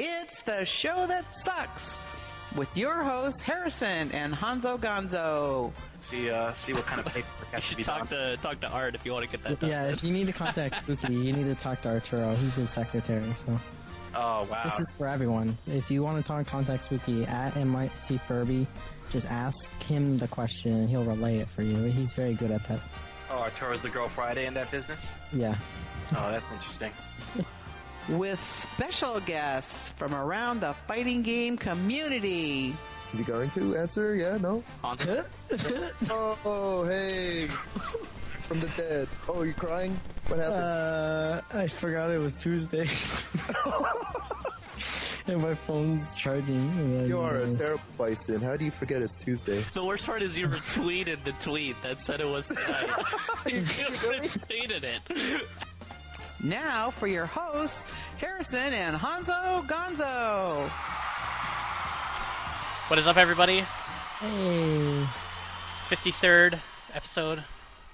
It's the show that sucks with your hosts Harrison and Honzo Gonzo. See what kind of paperwork has to be done. Talk to Art if you want to get that done. Yeah, if you need to contact Spooky, you need to talk to Arturo. He's his secretary, so. Oh, wow. This is for everyone. If you want to contact Spooky at MIC Furby, just ask him the question and he'll relay it for you. He's very good at that. Oh, Arturo's the Girl Friday in that business? Yeah. Oh, that's interesting. With special guests from around the fighting game community. Is he going to answer? Yeah, no? Honzo? Oh, hey. From the dead. Oh, you crying? What happened? I forgot it was Tuesday. And my phone's charging. You are a terrible bison. How do you forget it's Tuesday? The worst part is you retweeted the tweet that said it was tonight. You retweeted it. Now for your hosts, Harrison and Honzo Gonzo. What is up, everybody? Hey. It's 53rd episode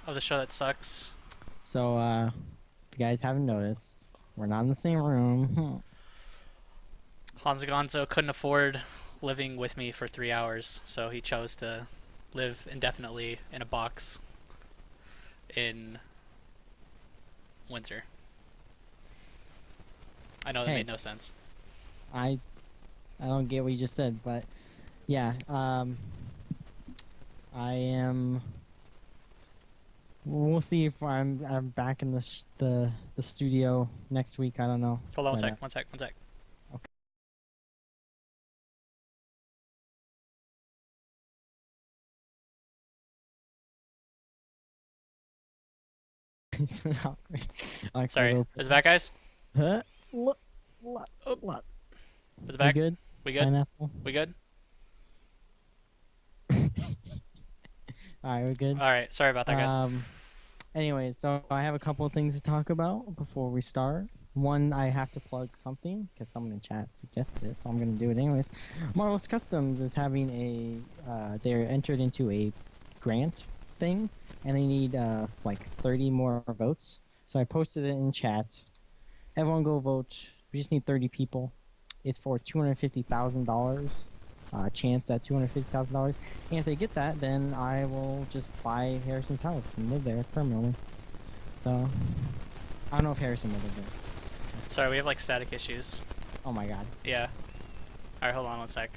of the show that sucks. So, if you guys haven't noticed, we're not in the same room. Honzo Gonzo couldn't afford living with me for 3 hours, so he chose to live indefinitely in a box in Windsor. I know that made no sense. I don't get what you just said, but yeah, I am. We'll see if I'm back in the studio next week. I don't know. Hold on one sec. Okay. Sorry. Is it back, guys? Huh? What? Is it back? We good? We good? Pineapple? We good? Alright, we're good. Alright, sorry about that, guys. Anyways, so I have a couple of things to talk about before we start. One, I have to plug something, because someone in chat suggested it, so I'm going to do it anyways. Marvelous Customs is having they're entered into a grant thing, and they need, like, 30 more votes. So I posted it in chat. Everyone go vote. We just need 30 people. It's for $250,000. Chance at $250,000. And if they get that, then I will just buy Harrison's house and live there permanently. So, I don't know if Harrison will live there. Sorry, we have like static issues. Oh my god. Yeah. Alright, hold on one sec.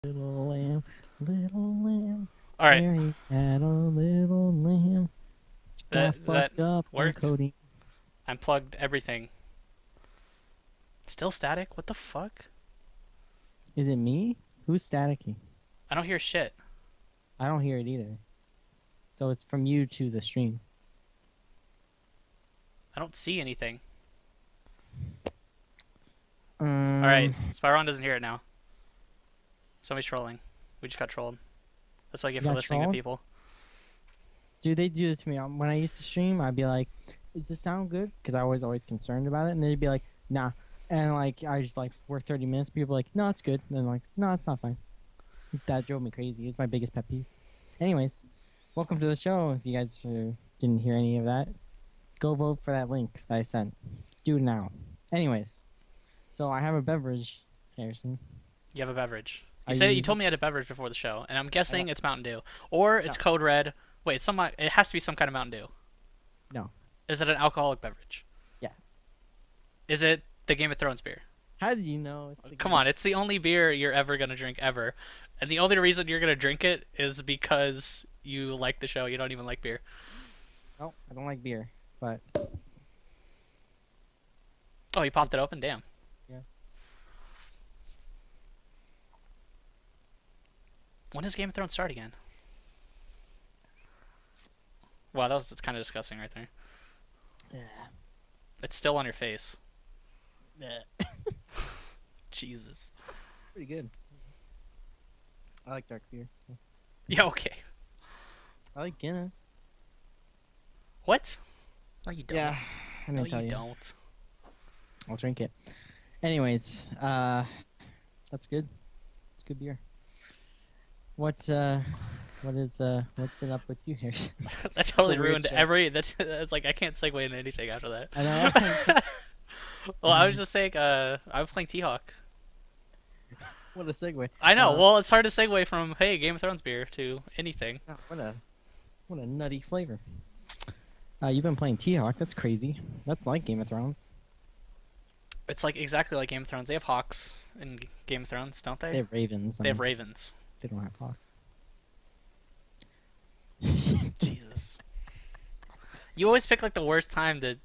Little lamb. Alright. Mary had a little lamb. Got fucked up on codeine. I unplugged everything. Still static? What the fuck? Is it me? Who's staticky? I don't hear shit. I don't hear it either. So it's from you to the stream. I don't see anything. Um, Alright, Spyron doesn't hear it now. Somebody's trolling. We just got trolled. That's what I get for listening to people. Dude, they do this to me. When I used to stream, I'd be like, "Does this sound good?" Because I was always concerned about it, and they'd be like, "Nah." And like, I just like work 30 minutes. People are like, "No, it's good." And then like, "No, it's not fine." That drove me crazy. It's my biggest pet peeve. Anyways, welcome to the show. If you guys didn't hear any of that, go vote for that link that I sent. Do it now. Anyways, so I have a beverage, Harrison. You have a beverage. You told me I had a beverage before the show, and I'm guessing it's Mountain Dew. Or it's Code Red. Wait, it has to be some kind of Mountain Dew. No. Is it an alcoholic beverage? Yeah. Is it the Game of Thrones beer? How did you know? Come on, it's the only beer you're ever going to drink ever. And the only reason you're going to drink it is because you like the show. You don't even like beer. No, I don't like beer, but... Oh, you popped it open? Damn. Yeah. When does Game of Thrones start again? Wow, that's kind of disgusting right there. Yeah. It's still on your face. Yeah. Jesus. Pretty good. I like dark beer. So. Yeah, okay. I like Guinness. What? No, you don't. Yeah. I No, didn't tell you you. don't. I'll drink it. Anyways, that's good. It's good beer. What's what's been up with you here? That totally weird ruined show. every. That's like I can't segue into anything after that. I know. Well, I was just saying. I was playing THawk. What a segue. I know. Well, it's hard to segue from hey Game of Thrones beer to anything. Oh, what a nutty flavor. You've been playing T-Hawk. That's crazy. That's like Game of Thrones. It's like exactly like Game of Thrones. They have hawks in Game of Thrones, don't they? They have ravens. They have ravens. They don't have hawks. Jesus. You always pick like the worst time to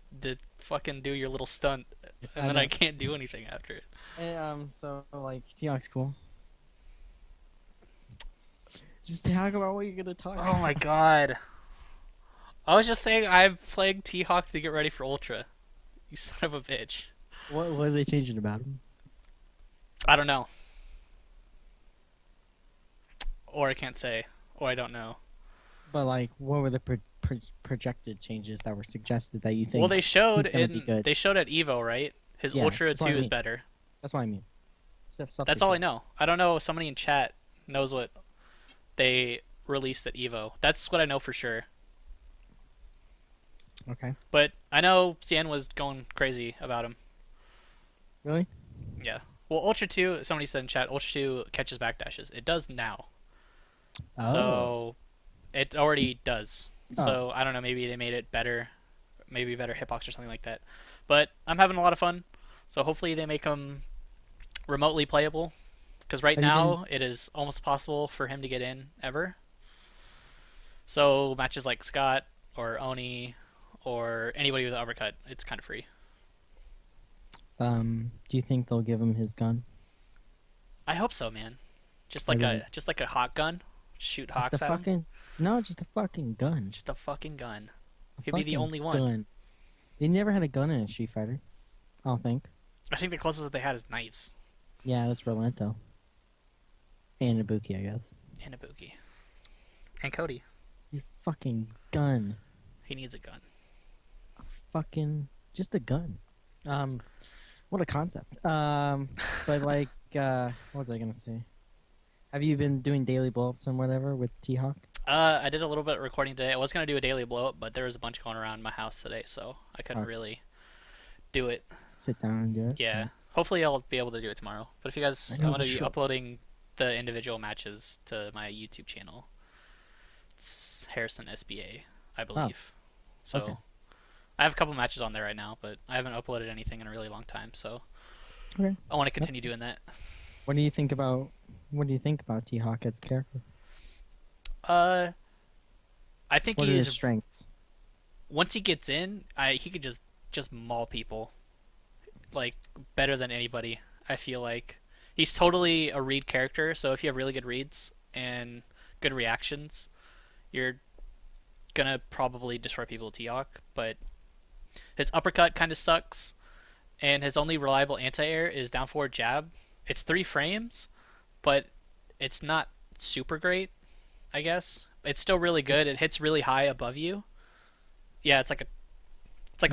fucking do your little stunt, and I then know. I can't do anything after it. Hey, so like T-Hawk's cool. Just talk about what you're gonna talk. Oh my god. I was just saying I'm playing T-Hawk to get ready for Ultra. You son of a bitch. What are they changing about him? I don't know. Or I can't say. Or I don't know. But like, what were the projected changes that were suggested that you think? Well, they showed he's gonna be good? they showed at Evo, right? His Yeah, Ultra that's 2 what I is mean. better. That's what I mean. Stuff That's they all I said. know. I don't know if somebody in chat knows what they released at Evo. That's what I know for sure. Okay. But I know Cien was going crazy about him. Really? Yeah. Well, Ultra 2, somebody said in chat, Ultra 2 catches backdashes. It does now. Oh. So it already does. Oh. So I don't know, maybe they made it better. Maybe better hitbox or something like that. But I'm having a lot of fun. So hopefully they make him remotely playable. Because right Have you now it is almost possible for him to get in ever. So matches like Scott or Oni or anybody with an uppercut, it's kind of free. Do you think they'll give him his gun? I hope so, man. Just I like really- a hot gun. Shoot Just hawks a at him. fucking no, just a fucking gun. Just a fucking gun. A He'd be the fucking only one. gun. They never had a gun in a Street Fighter. I don't think. I think the closest that they had is knives. Yeah, that's Rolento. And Ibuki, I guess. And Ibuki. And Cody. You fucking gun. He needs a gun. Just a gun. What a concept. But like, what was I gonna say? Have you been doing daily blow-ups and whatever with T-Hawk? I did a little bit of recording today. I was gonna do a daily blow up, but there was a bunch going around my house today, so I couldn't Okay. really do it. Sit down and do it. Yeah. Hopefully I'll be able to do it tomorrow. But if you guys, I I'm know gonna the be show. uploading the individual matches to my YouTube channel. It's Harrison SBA, I believe. So okay. I have a couple matches on there right now, but I haven't uploaded anything in a really long time, so Okay. I want to continue doing that. What do you think about T-Hawk as a character? I think What are his he's strengths? once he gets in, he could just maul people, like better than anybody. I feel like he's totally a read character. So if you have really good reads and good reactions, you're gonna probably destroy people with T-Hawk. But his uppercut kind of sucks, and his only reliable anti-air is down forward jab. It's 3 frames, but it's not super great, I guess. It's still really good. It hits really high above you. Yeah, it's like a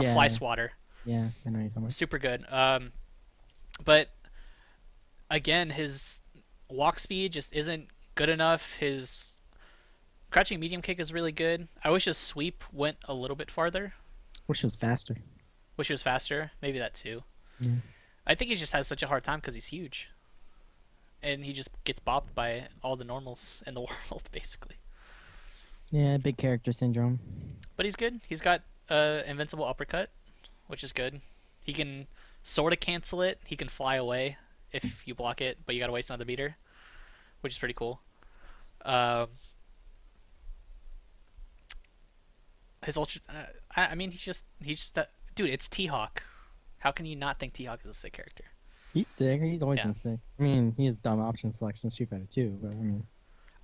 Yeah. fly swatter. Yeah, I know you're talking about. Super good. But again, his walk speed just isn't good enough. His crouching medium kick is really good. I wish his sweep went a little bit farther. Wish it was faster. Wish he was faster. Maybe that too. Yeah. I think he just has such a hard time because he's huge. And he just gets bopped by all the normals in the world, basically. Yeah, big character syndrome. But he's good. He's got invincible uppercut, which is good. He can sort of cancel it. He can fly away if you block it, but you gotta waste another beater, which is pretty cool. His ultra, I mean, he's just that dude. It's T-Hawk. How can you not think T-Hawk is a sick character? He's sick. He's always Yeah. been sick. I mean, he has dumb option selection in Street Fighter too, but I mean,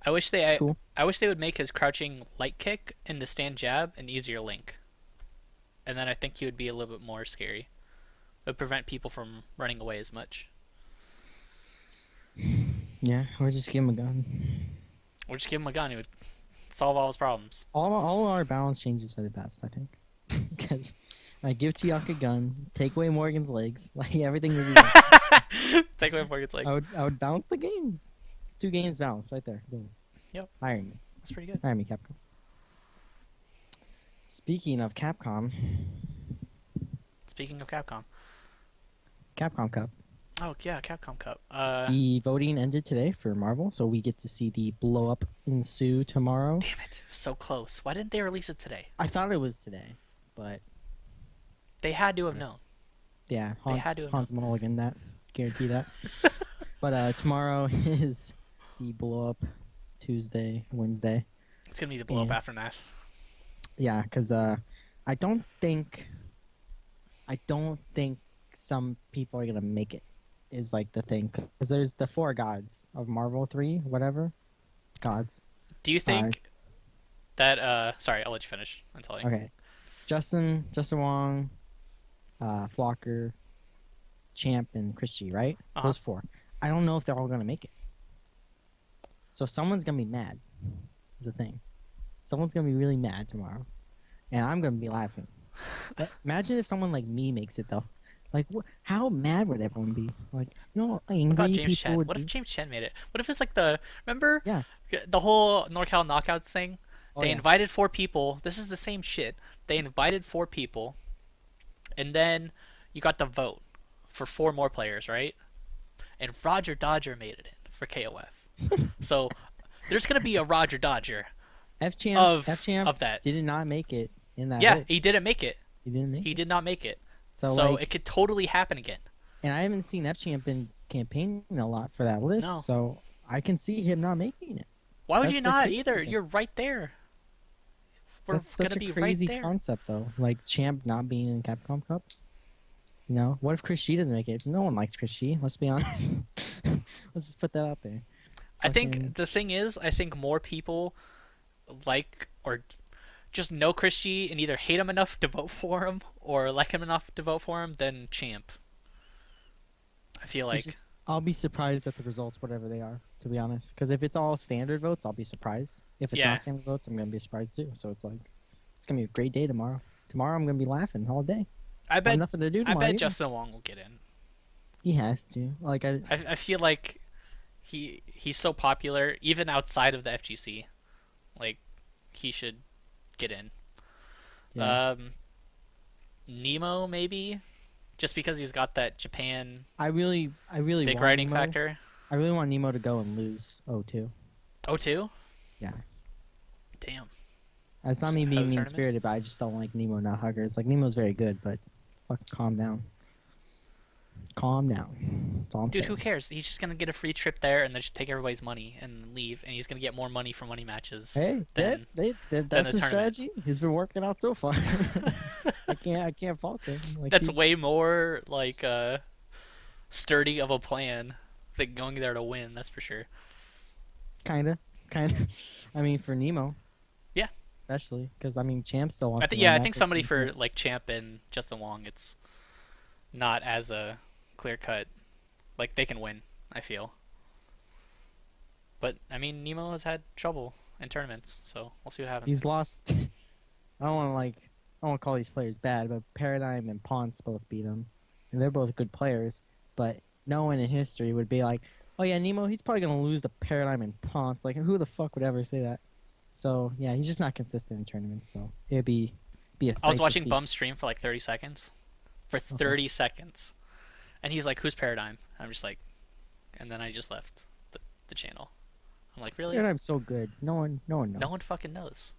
I wish It's cool. I wish they would make his crouching light kick into stand jab an easier link, and then I think he would be a little bit more scary. It would prevent people from running away as much. Yeah, or just give him a gun. Or just give him a gun; it would solve all his problems. All our balance changes are the best, I think. Because I give THawk a gun, take away Morgan's legs, like everything would be good. Take away Morgan's legs. I would balance the games. It's 2 games balance right there. Boom. Yep. Hire me. That's pretty good. Hire me, Capcom. Speaking of Capcom, Speaking of Capcom. Capcom Cup. Oh yeah, Capcom Cup. The voting ended today for Marvel, so we get to see the blow up ensue tomorrow. Damn it, it was so close. Why didn't they release it today? I thought it was today, but They had to have known. yeah, They had to have Hans Mulligan that. Guarantee that. But tomorrow is the blow up Tuesday, Wednesday. It's gonna be the blow up aftermath. Yeah, because I don't think some people are gonna make it. Is like the thing, because there's the 4 gods of Marvel 3, whatever gods. Do you think that? Sorry, I'll let you finish. I'm telling you. Okay, Justin Wong, Flocker, Champ, and Christie, right? Those 4. I don't know if they're all gonna make it. So someone's gonna be mad. Is the thing. Someone's gonna be really mad tomorrow, and I'm gonna be laughing. Imagine if someone like me makes it though. Like, how mad would everyone be? Like, you know, angry What about James people Chen? would What be. if James Chen made it? What if it's like remember? Yeah. The whole Norcal Knockouts thing. Oh, They yeah. invited 4 people. This is the same shit. They invited 4 people, and then you got the vote for 4 more players, right? And Roger Dodger made it in for KOF. So there's gonna be a Roger Dodger F-Champ of that. did not make it in that Yeah, vote. he didn't make it. He didn't make He it. did not make it. So, So like, it could totally happen again. and I haven't seen F-Champ been campaigning a lot for that list, No. so I can see him not making it. Why would That's you the not crazy either? thing. You're right there. We're That's such gonna a be crazy right there. concept, though. Like, Champ not being in Capcom Cup. You know, what if Chris Shee doesn't make it? No one likes Chris Shee. Let's be honest. Let's just put that out there. I think Fucking- the thing is, I think more people like or just know Chris G and either hate him enough to vote for him or like him enough to vote for him than Champ. I feel It's like just- I'll be surprised at the results, whatever they are, to be honest. Because if it's all standard votes, I'll be surprised. If it's Yeah. not standard votes, I'm gonna be surprised too. So it's like, it's gonna be a great day tomorrow. Tomorrow I'm gonna be laughing all day. I I have bet nothing to do I tomorrow. bet either. Justin Wong will get in. He has to. Like I feel like he's so popular even outside of the FGC. Like he should get in. yeah. Nemo maybe, just because he's got that Japan I really dick want riding Nemo. factor. I really want Nemo to go and lose 0-2. Oh, two? Yeah. Damn. It's not Just me out of being the mean tournament? spirited, but I just don't like Nemo not huggers. Like Nemo's very good, but fucking calm down. Calm down. That's all I'm Dude, saying. who cares? He's just gonna get a free trip there and then just take everybody's money and leave, and he's gonna get more money from money matches. Hey, than- that's the his tournament. strategy. He's been working out so far. I can't fault him. Like, That's he's- way more like sturdy of a plan than going there to win. That's for sure. kinda. I mean, for Nemo. Yeah. Especially because I mean, Champ still wants. I to think win yeah, I that think big somebody thing, for too. like Champ and Justin Wong, it's not as a clear cut. Like they can win, I feel. But I mean, Nemo has had trouble in tournaments, so we'll see what happens. He's lost. I don't want to call these players bad, but Paradigm and Ponce both beat him, and they're both good players. But no one in history would be like, "Oh yeah, Nemo, he's probably gonna lose to Paradigm and Ponce." Like, who the fuck would ever say that? So yeah, he's just not consistent in tournaments. So it'd be a. I sight was to watching see. Bum stream for like 30 seconds. For 30 seconds. And he's like, "Who's Paradigm?" I'm just like, and then I just left the channel. I'm like, really? Paradigm's so good. No one knows. No one fucking knows.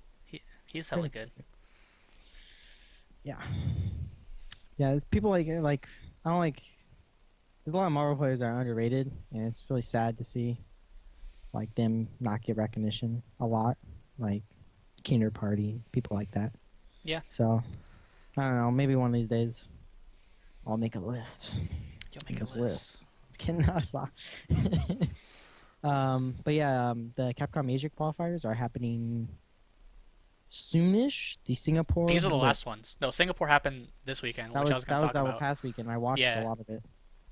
He's hella good. Yeah. Yeah, it's people like I don't like. There's a lot of Marvel players that are underrated, and it's really sad to see, like them not get recognition a lot, like Kinder Party, people like that. Yeah. So, I don't know. Maybe one of these days, I'll make a list. You'll make This a list. Kidding, no, it's not. But yeah, the Capcom Asia qualifiers are happening soonish. The Singapore. These are the last ones. No, Singapore happened this weekend, That which I was was going to talk that about. past weekend. I watched Yeah. a lot of it.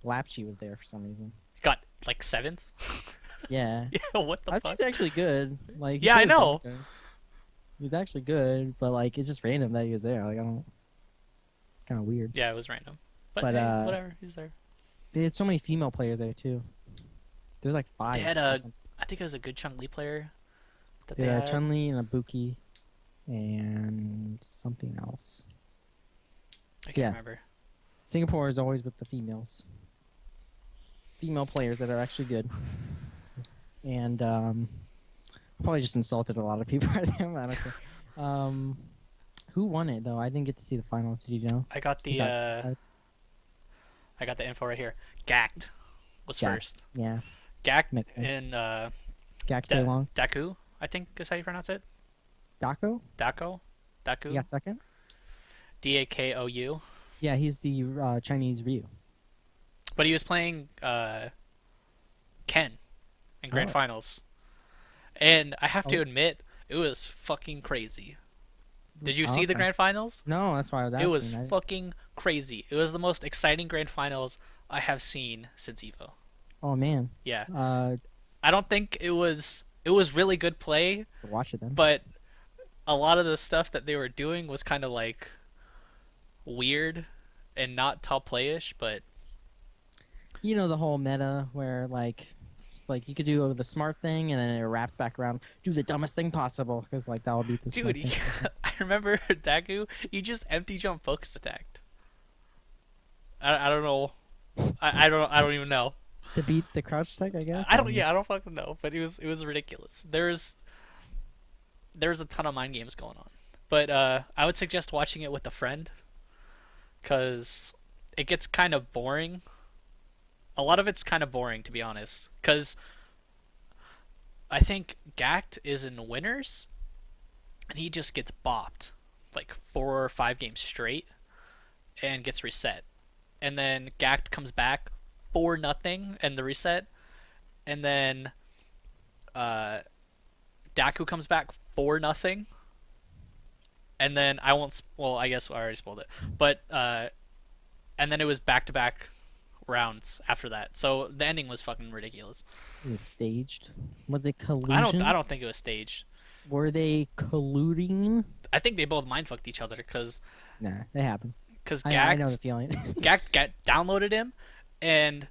Lapshy was there for some reason. Got like 7th. Yeah. Yeah, what the fuck? Lapshy's actually good. Like, he Yeah, I plays know. Bunker. He's actually good, but like it's just random that he was there. Like I don't. Kind of weird. Yeah, it was random. But, But, hey, whatever, he's there. They had so many female players there too. There's like 5. They had or a, something. I think it was a good Chun Li player. That They they had had. Chun-Li and Ibuki and something else. I can't yeah. remember. Singapore is always with the females. Female players that are actually good. And probably just insulted a lot of people right there. I don't care. Who won it though? I didn't get to see the finals. Did you know? I got the I got the info right here. Gact was Gact. first. Yeah. Gact Makes sense. in Gak Long. Daku, I think is how you pronounce it. Dako? Daku. He got second? Dakou. Yeah, he's the Chinese Ryu. But he was playing Ken in grand Oh. finals. And I have to Oh. admit, it was fucking crazy. Did you Oh, see the okay. grand finals? No, that's why I was asking. It was I- fucking crazy. It was the most exciting grand finals I have seen since Evo. Oh man. Yeah. Uh, I don't think it was really good play, watch it then. but a lot of the stuff that they were doing was kind of like weird and not top playish, but You know the whole meta where like it's like you could do the smart thing and then it wraps back around. Do the dumbest thing possible because like that will beat the smart dude, thing. I remember Daku, he just empty jump focus attacked. I don't know. I don't even know. To beat the crouch tech, I guess. I don't fucking know, but it was ridiculous. There's a ton of mind games going on. But I would suggest watching it with a friend cuz it gets kind of boring. A lot of it's kind of boring to be honest cuz I think Gact is in winners and he just gets bopped like 4 or 5 games straight and gets reset. And then Gact comes back 4-0 and the reset, and then Daku comes back 4-0, and then I guess I already spoiled it, but and then it was back-to-back rounds after that, so the ending was fucking ridiculous. It was staged. Was it collusion? I don't think it was staged. Were they colluding? I think they both mindfucked each other because Nah, it happens. Gact I know the feeling. Gact downloaded him, and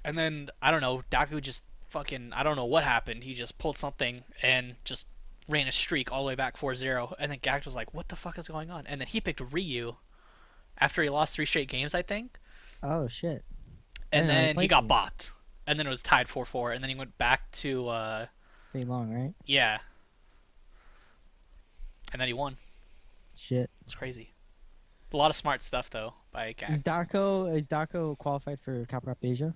then I don't know, Daku just fucking, I don't know what happened. He just pulled something and just ran a streak all the way back 4-0, and then Gact was like, "What the fuck is going on?" And then he picked Ryu after he lost 3 straight games, I think. Oh shit. And I didn't know he then he played got Ryu. bopped, and then it was tied 4-4, and then he went back to Pretty long, right? yeah, and then he won. Shit. It's crazy. A lot of smart stuff though by Gact. Is Dako qualified for Capcom Cup Asia?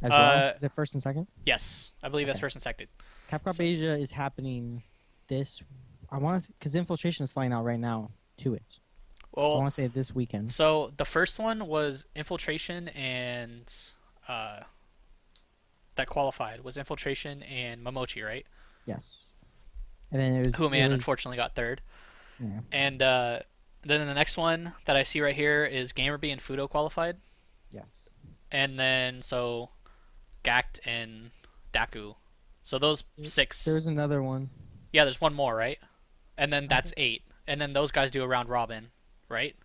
As well? Is it first and second? Yes, I believe that's Okay. first and second. Capcom Cup So- Asia is happening I want to, because Infiltration is flying out right now to it. So I Well, want to say this weekend. so the first one was Infiltration and that qualified was Infiltration and Momochi, right? Yes. And then it was. Human unfortunately got third. Yeah. And then the next one that I see right here is Gamerby and Fudo qualified. Yes. And then so Gact and Daku. So those 6. There's another one. Yeah, there's one more, right? And then that's 8. And then those guys do a round robin, right?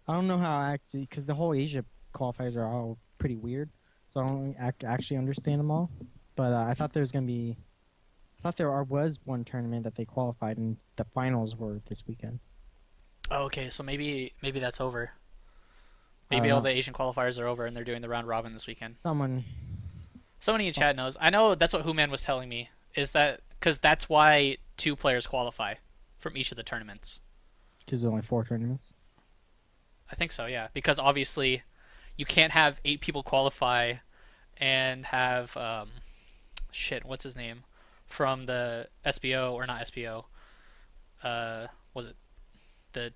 I don't know how actually, because the whole Asia qualifiers are all pretty weird, so I don't actually understand them all. But I thought there was gonna be, I thought was one tournament that they qualified, and the finals were this weekend. Oh, okay, so maybe that's over. I don't Maybe all know. the Asian qualifiers are over and they're doing the round robin this weekend. Somebody Somebody in chat knows. I know that's what Human was telling me. Is that because that's why 2 players qualify from each of the tournaments? because there's only 4 tournaments. I think so, yeah. Because obviously, you can't have 8 people qualify and have what's his name from the SBO or not SBO? Was it the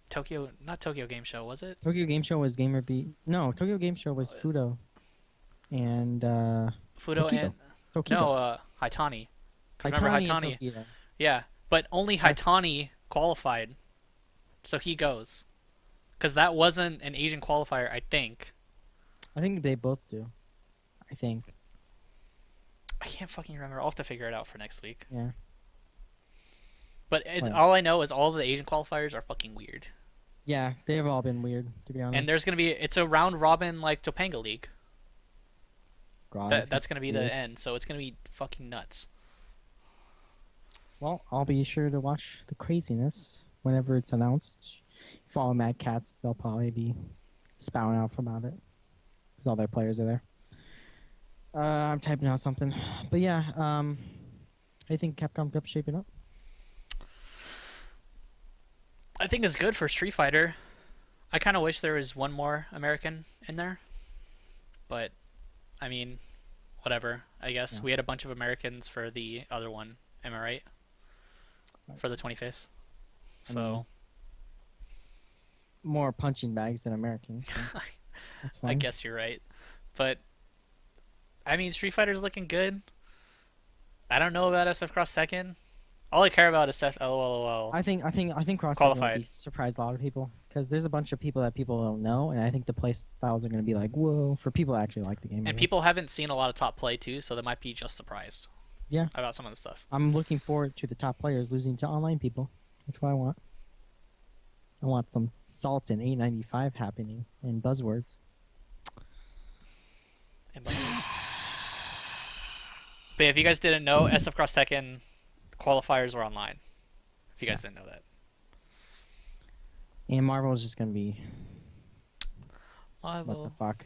Tokyo? Not Tokyo Game Show, was it? Tokyo Game Show was Gamer Beat. No, Tokyo Game Show was Fudo. and Fudo Tokido. and Tokido. no, Haitani. 'Cause remember Haitani Haitani? and Tokido. Yeah, but only That's- Haitani qualified, so he goes. Because that wasn't an Asian qualifier, I think. I think they both do. I think. I can't fucking remember. I'll have to figure it out for next week. Yeah. But it's, Right. all I know is all the Asian qualifiers are fucking weird. Yeah, they've all been weird, to be honest. And there's gonna be it's a round robin like Topanga League. God, That's gonna be weird. the end, so it's gonna be fucking nuts. Well, I'll be sure to watch the craziness whenever it's announced. Follow Mad Cats, they'll probably be spouting off about it. Because all their players are there. I'm typing out something. But yeah, I think Capcom Cup's shaping up. I think it's good for Street Fighter. I kind of wish there was one more American in there, but I mean, whatever. I guess Yeah. we had a bunch of Americans for the other one. Am I right? For the 25th. So More punching bags than Americans. So that's fine. I guess you're right, but I mean, Street Fighter's looking good. I don't know about SF Cross Tekken. All I care about is Seth LOL. I think Cross Qualified. will surprise a lot of people because there's a bunch of people that people don't know, and I think the play styles are going to be like, whoa, for people that actually like the game. I And guess. people haven't seen a lot of top play too, so they might be just surprised. Yeah. About some of the stuff. I'm looking forward to the top players losing to online people. That's what I want. I want some salt and 895 happening in buzzwords. But yeah, if you guys didn't know, SF Cross Tekken qualifiers were online. If you guys didn't know that. And Marvel's just going to be Marvel. what the fuck.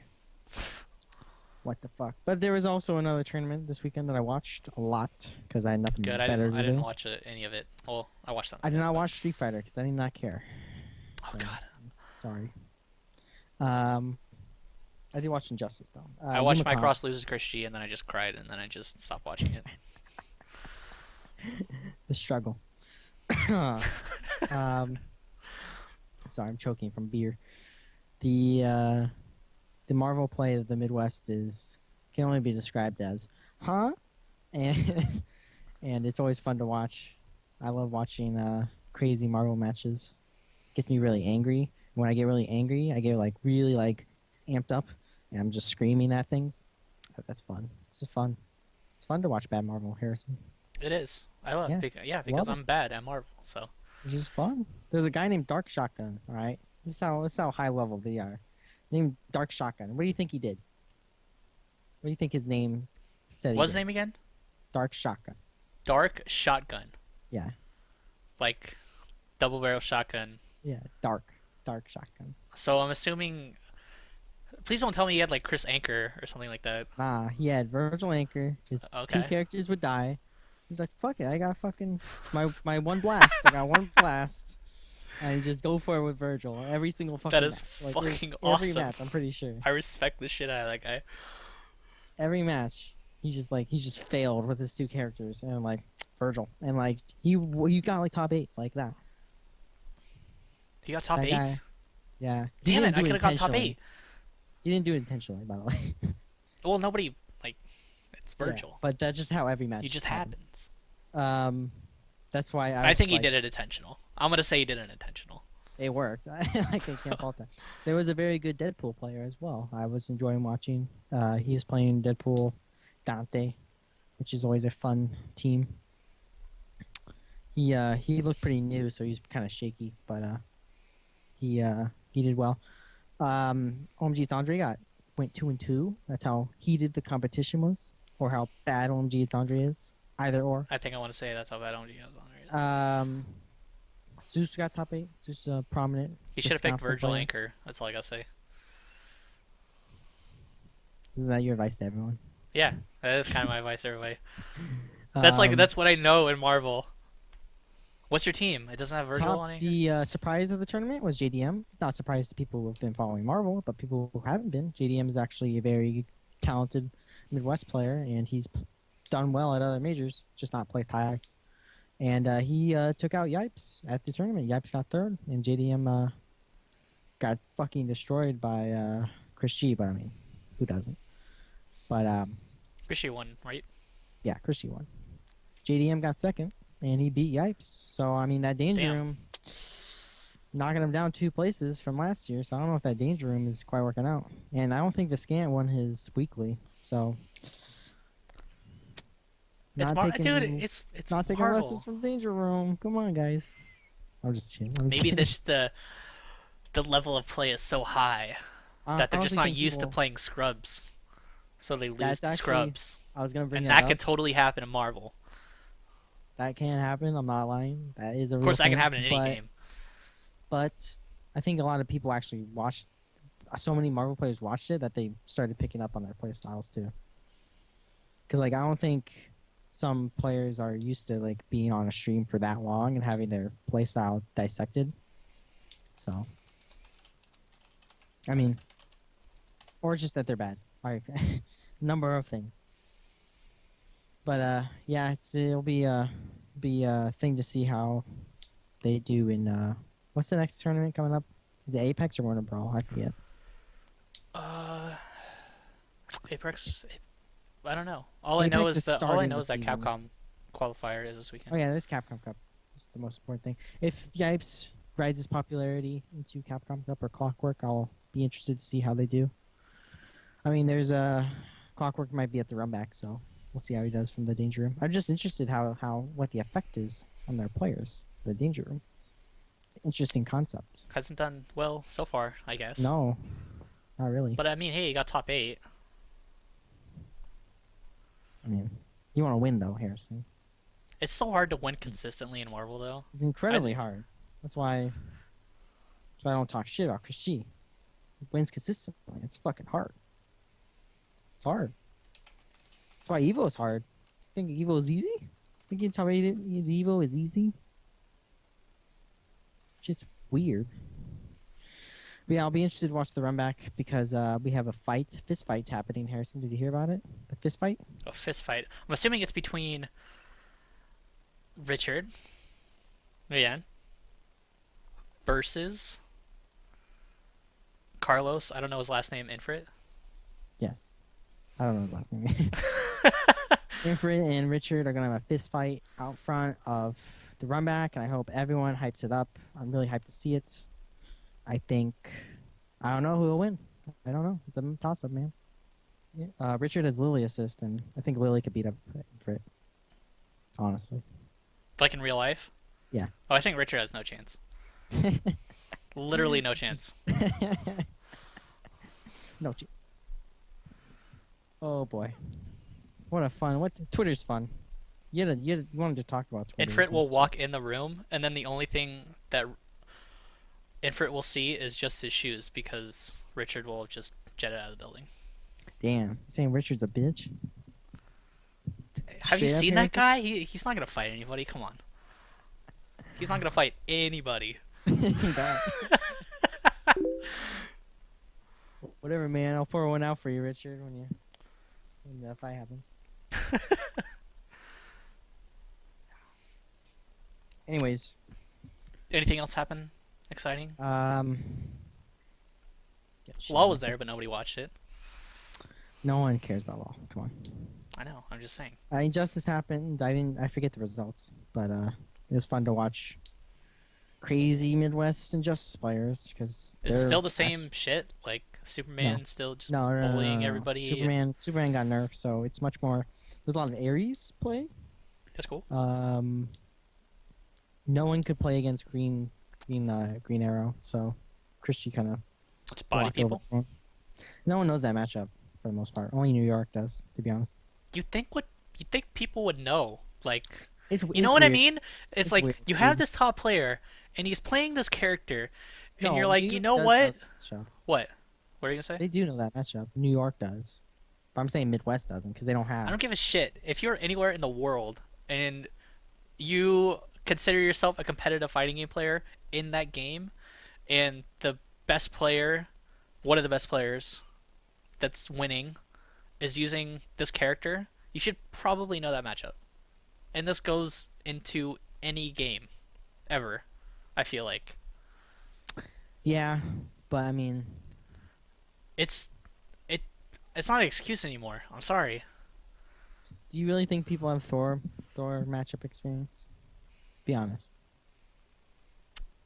What the fuck. But there was also another tournament this weekend that I watched a lot because I had nothing Good. better to I didn't do. watch any of it. Well, I watched some. I did not watch Street Fighter because I did not care. Oh So, god. Sorry. I did watch Injustice though. I watched Yumacon- Macross lose to Chris G, and then I just cried, and then I just stopped watching it. The struggle. Sorry, I'm choking from beer. The Marvel play of the Midwest can only be described as, huh? And and it's always fun to watch. I love watching crazy Marvel matches. Gets me really angry. When I get really angry, I get really amped up, and I'm just screaming at things. That's fun. This is fun. It's fun to watch bad Marvel, Harrison. It is. I love. Yeah. Because Love I'm bad at Marvel. So It's just fun. There's a guy named Dark Shotgun, all right? This is how high level they are. Named Dark Shotgun. What do you think he did? What do you think his name said? what's his name again? Dark Shotgun. Dark Shotgun. Yeah. Like double barrel shotgun. Yeah. Dark Shotgun. So I'm assuming. Please don't tell me he had like Chris Anchor or something like that. Nah, he had Virgil Anchor. His Okay. two characters would die. He's like, fuck it, I got fucking my one blast. I got one blast. And you just go for it with Virgil every single fucking That is match. fucking Every awesome. match, I'm pretty sure. I respect the shit out of that guy. Every match, he's just failed with his two characters and like Virgil and like he got like top 8 like that. He got top That 8. guy- Yeah. He Damn didn't it! I do could have got top intentionally. 8. He didn't do it intentionally, by the way. Well, nobody like. It's Yeah, Virgil. but that's just how every match. It just happens. That's why I was think he like, did it intentional. I'm gonna say he did it intentional. It worked. I can't fault that. There was a very good Deadpool player as well. I was enjoying watching. He was playing Deadpool Dante, which is always a fun team. He looked pretty new, so he's kind of shaky, but he did well. OMG's Andre went 2-2. That's how heated the competition was, or how bad OMG's Andre is. Either or. I think I want to say that's how bad OMG was on. Zeus got top 8. Zeus prominent. He should have picked Wisconsin Virgil player. Anchor. That's all I gotta say. Isn't that your advice to everyone? Yeah, that is kind of my advice, everybody. That's what I know in Marvel. What's your team? It doesn't have Virgil on it. The surprise of the tournament was JDM. Not surprised to people who have been following Marvel, but people who haven't been. JDM is actually a very talented Midwest player, and he's done well at other majors, just not placed high. And he took out Yipes at the tournament. Yipes got third, and JDM got fucking destroyed by Chris G. But I mean, who doesn't? But Rishi won, right? yeah, Chrissy won. JDM got second, and he beat Yipes. So I mean, that danger Damn. room knocking him down 2 places from last year. So I don't know if that danger room is quite working out. And I don't think Viscant won his weekly. So It's dude, it's not taking Marvel. lessons from danger room. Come on, guys. I'm just kidding. I'm just Maybe kidding. the level of play is so high that they're just not used to playing scrubs, so they lose That's to actually- scrubs. I was gonna bring And that that up. could totally happen in Marvel. That can happen. I'm not lying. That is a Of real course, that thing, can happen in any but- game. But I think a lot of people actually watched. So many Marvel players watched it that they started picking up on their play styles too. Because like I don't think some players are used to like being on a stream for that long and having their play style dissected. So, I mean, or just that they're bad. Like number of things. But yeah, it'll be a thing to see how they do in what's the next tournament coming up? Is it Apex or Warner Brawl? I forget. Apex. I don't know. All I Apex know is is that starting the that season. Capcom Qualifier is this weekend. Oh yeah, there's Capcom Cup. It's the most important thing. If Yipes rises popularity into Capcom Cup or Clockwork, I'll be interested to see how they do. I mean, there's Clockwork might be at the run back, so we'll see how he does from the danger room. I'm just interested what the effect is on their players. The danger room. It's an interesting concept. Hasn't done well so far, I guess. No, not really. But I mean, hey, you got top 8. I mean, you want to win though, Harrison. It's so hard to win consistently in Marvel, though. It's incredibly hard. That's why I don't talk shit about Chris G. He wins consistently. It's fucking hard. It's hard. That's why Evo is hard. Think Evo is easy? Think you tell me that Evo is easy? Just weird. But yeah, I'll be interested to watch the run back because we have a fist fight happening. Harrison, did you hear about it? The fist fight? A fist fight. I'm assuming it's between Richard, again, versus Carlos. I don't know his last name. Infrit. Yes. I don't know his last name. Infrit and Richard are gonna have a fist fight out front of the run back, and I hope everyone hypes it up. I'm really hyped to see it. I don't know who will win. I don't know. It's a toss-up, man. Yeah. Richard has Lily assist, and I think Lily could beat up Infrit. Honestly. Like in real life? Yeah. Oh, I think Richard has no chance. Literally no chance. No chance. Oh boy. What a fun. Twitter's fun. You wanted to talk about Twitter. Infrit will walk in the room, and then the only thing that Infrit will see is just his shoes because Richard will have just jetted out of the building. Damn. You saying Richard's a bitch? Have you Straight up, seen that Harrison? guy? He's not gonna fight anybody. Come on. He's not gonna fight anybody. Whatever, man. I'll pour one out for you, Richard, when the fight happens. Anyways, Anything else happen exciting? get Law was shit. there, but nobody watched it. No one cares about Law. Come on. I know. I'm just saying. Injustice happened. I forget the results, but it was fun to watch. Crazy Midwest Injustice players because It's still the same shit. Like Superman still just bullying everybody. Superman got nerfed, so it's much more. There's a lot of Ares play. That's cool. No one could play against Green Arrow, so Christie kind of It's body people. No one knows that matchup for the most part. Only New York does, to be honest. You think people would know? Like, It's you know what I weird. mean? It's like weird. you have this top player, and he's playing this character, and No, you're like, New you York know does what? know that matchup. What? What are you gonna say? They do know that matchup. New York does. But I'm saying Midwest doesn't because they don't have. I don't give a shit. If you're anywhere in the world and you consider yourself a competitive fighting game player in that game, and the best player, one of the best players that's winning, is using this character, you should probably know that matchup. And this goes into any game, ever, I feel like. Yeah, but I mean, It's It's not an excuse anymore. I'm sorry. Do you really think people have Thor matchup experience? Be honest.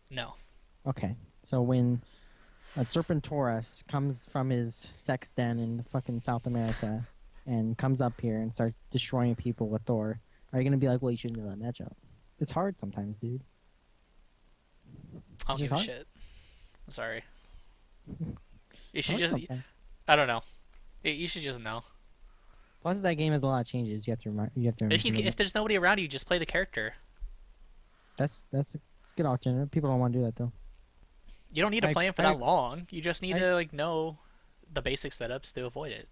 No. Okay, so when a Serpentorus comes from his sex den in the fucking South America and comes up here and starts destroying people with Thor, are you gonna be like, well, you shouldn't do that matchup? It's hard sometimes, dude. I don't It's give just a hard. shit. I'm sorry. You should Hard just. sometimes. I don't know. You should just know. Plus, that game has a lot of changes. You have to remember. If there's nobody around you, just play the character. That's a good alternative. People don't want to do that though. You don't need to I- play him for I- that long. You just need to like know the basic setups to avoid it.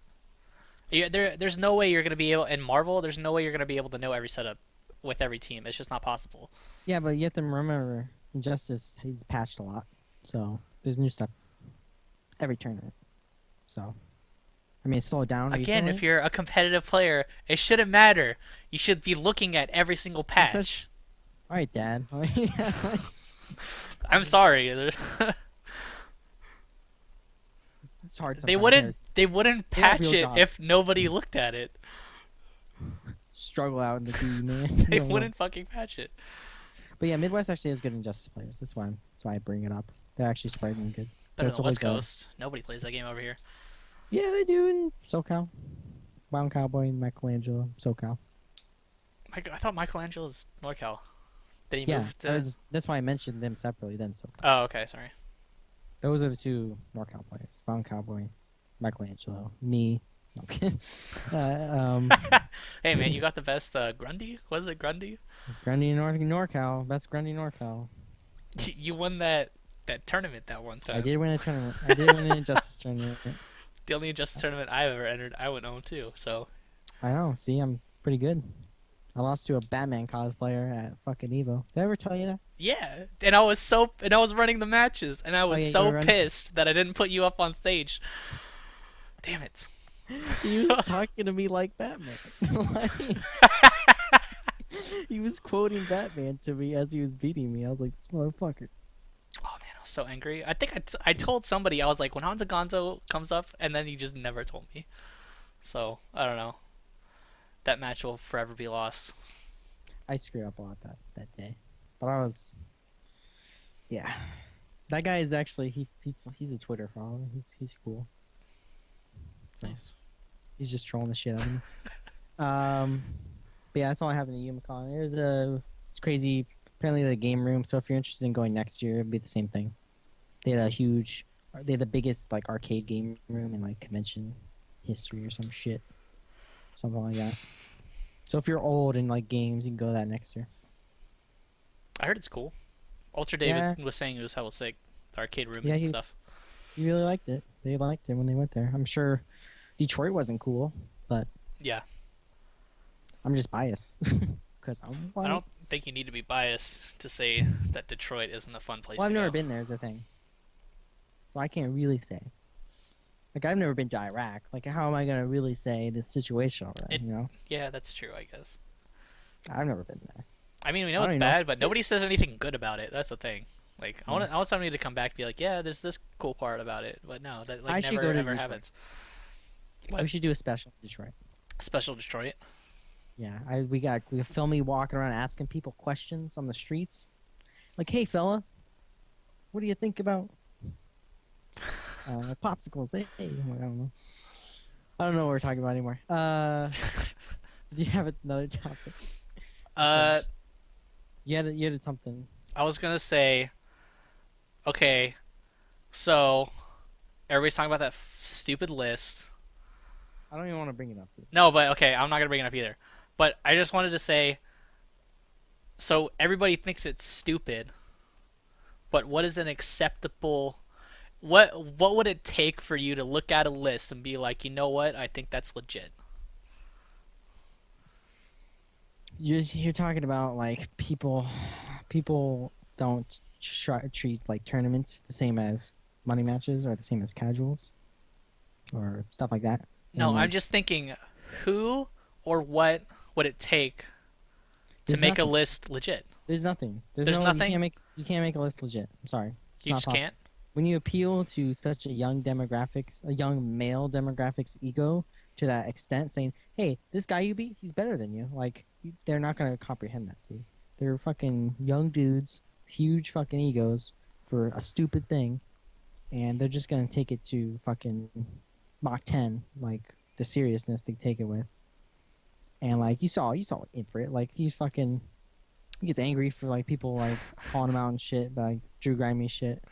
There's no way you're gonna be able in Marvel. There's no way you're gonna be able to know every setup with every team. It's just not possible. Yeah, but you have to remember, Injustice, he's patched a lot, so there's new stuff every tournament. So, I mean, it's slowed down Again, recently. if you're a competitive player, it shouldn't matter. You should be looking at every single patch. such- All right, Dad. I'm sorry. It's hard. They sometimes. wouldn't They have patch real it jobs. if nobody looked at it. Struggle out in the D, man. They No, no. wouldn't fucking patch it. But yeah, Midwest actually has good Injustice players. That's why I bring it up. They're actually surprisingly good. Better it's than West always, Coast. Nobody plays that game over here. Yeah, they do in SoCal. Wild Cowboy, Michelangelo, SoCal. I thought Michelangelo's NorCal. Did he Yeah, move to... that's why I mentioned them separately. Then SoCal. Oh, okay, sorry. Those are the two NorCal players: Wild Cowboy, Michelangelo, me. No, I'm kidding. Hey man, you got the best Grundy? Was it Grundy? Grundy NorCal, best Grundy NorCal. You won that tournament that one time. I did win a tournament. I did win an Injustice tournament. The only Injustice tournament I've ever entered, I went 0-2. So I know. See, I'm pretty good. I lost to a Batman cosplayer at fucking Evo. Did I ever tell you that? yeah, and I was running the matches, and I was yeah, you so were running- pissed that I didn't put you up on stage. Damn it. He was talking to me like Batman. Like, he was quoting Batman to me as he was beating me. I was like, this motherfucker. Oh man, I was so angry. I think I told somebody, I was like, when Honzo Gonzo comes up, and then he just never told me. So I don't know. That match will forever be lost. I screwed up a lot that day. But I was... Yeah. That guy is actually... He's a Twitter follower. He's cool. So, Nice. he's just trolling the shit out of me. But yeah, that's all I have in the UMCon. It's crazy. Apparently the game room. So if you're interested in going next year, it'd be the same thing. They had the biggest like arcade game room in like convention history or some shit, something like that. So if you're old and like games, you can go to that next year. I heard it's cool. Ultra David was saying it was hella sick. The arcade room Yeah, and stuff. You really liked it. They liked it when they went there. I'm sure Detroit wasn't cool, but Yeah. I'm just biased because I'm white. I don't think you need to be biased to say that Detroit isn't a fun place Well, I've to never go. been there is the thing. So I can't really say. Like, I've never been to Iraq. Like, how am I going to really say the situation over there, you know? Yeah, that's true, I guess. I've never been there. I mean, we know I it's don't even know bad, if but it's nobody this- says anything good about it. That's the thing. Like, I want somebody to come back and be like, yeah, there's this cool part about it. But no, that I like should never go to ever Detroit. happens. We should do a special in Detroit. Special Detroit. Yeah, we film me walking around asking people questions on the streets. Like, hey, fella, what do you think about popsicles? Hey, I'm like, I don't know. I don't know what we're talking about anymore. Did you have another topic? You had something. I was gonna say, okay, so everybody's talking about that stupid list. I don't even want to bring it up. Dude. No, but okay, I'm not gonna bring it up either. But I just wanted to say, so everybody thinks it's stupid, but what is an acceptable? What would it take for you to look at a list and be like, you know what, I think that's legit? You're talking about like people don't treat like tournaments the same as money matches or the same as casuals or stuff like that. No, And, I'm like, just thinking, who or what would it take to There's make a nothing. list legit? There's nothing. There's nothing? You can't make a list legit. I'm sorry. It's You not just possible. can't. when you appeal to such a young demographics, a young male demographics ego to that extent, saying, "Hey, this guy you beat, he's better than you." Like, they're not gonna comprehend that, dude. They're fucking young dudes, huge fucking egos for a stupid thing, and they're just gonna take it to fucking Mach 10, like the seriousness they take it with. And like you saw Infrit, like he gets angry for like people like calling him out and shit, like Drew Grimy shit.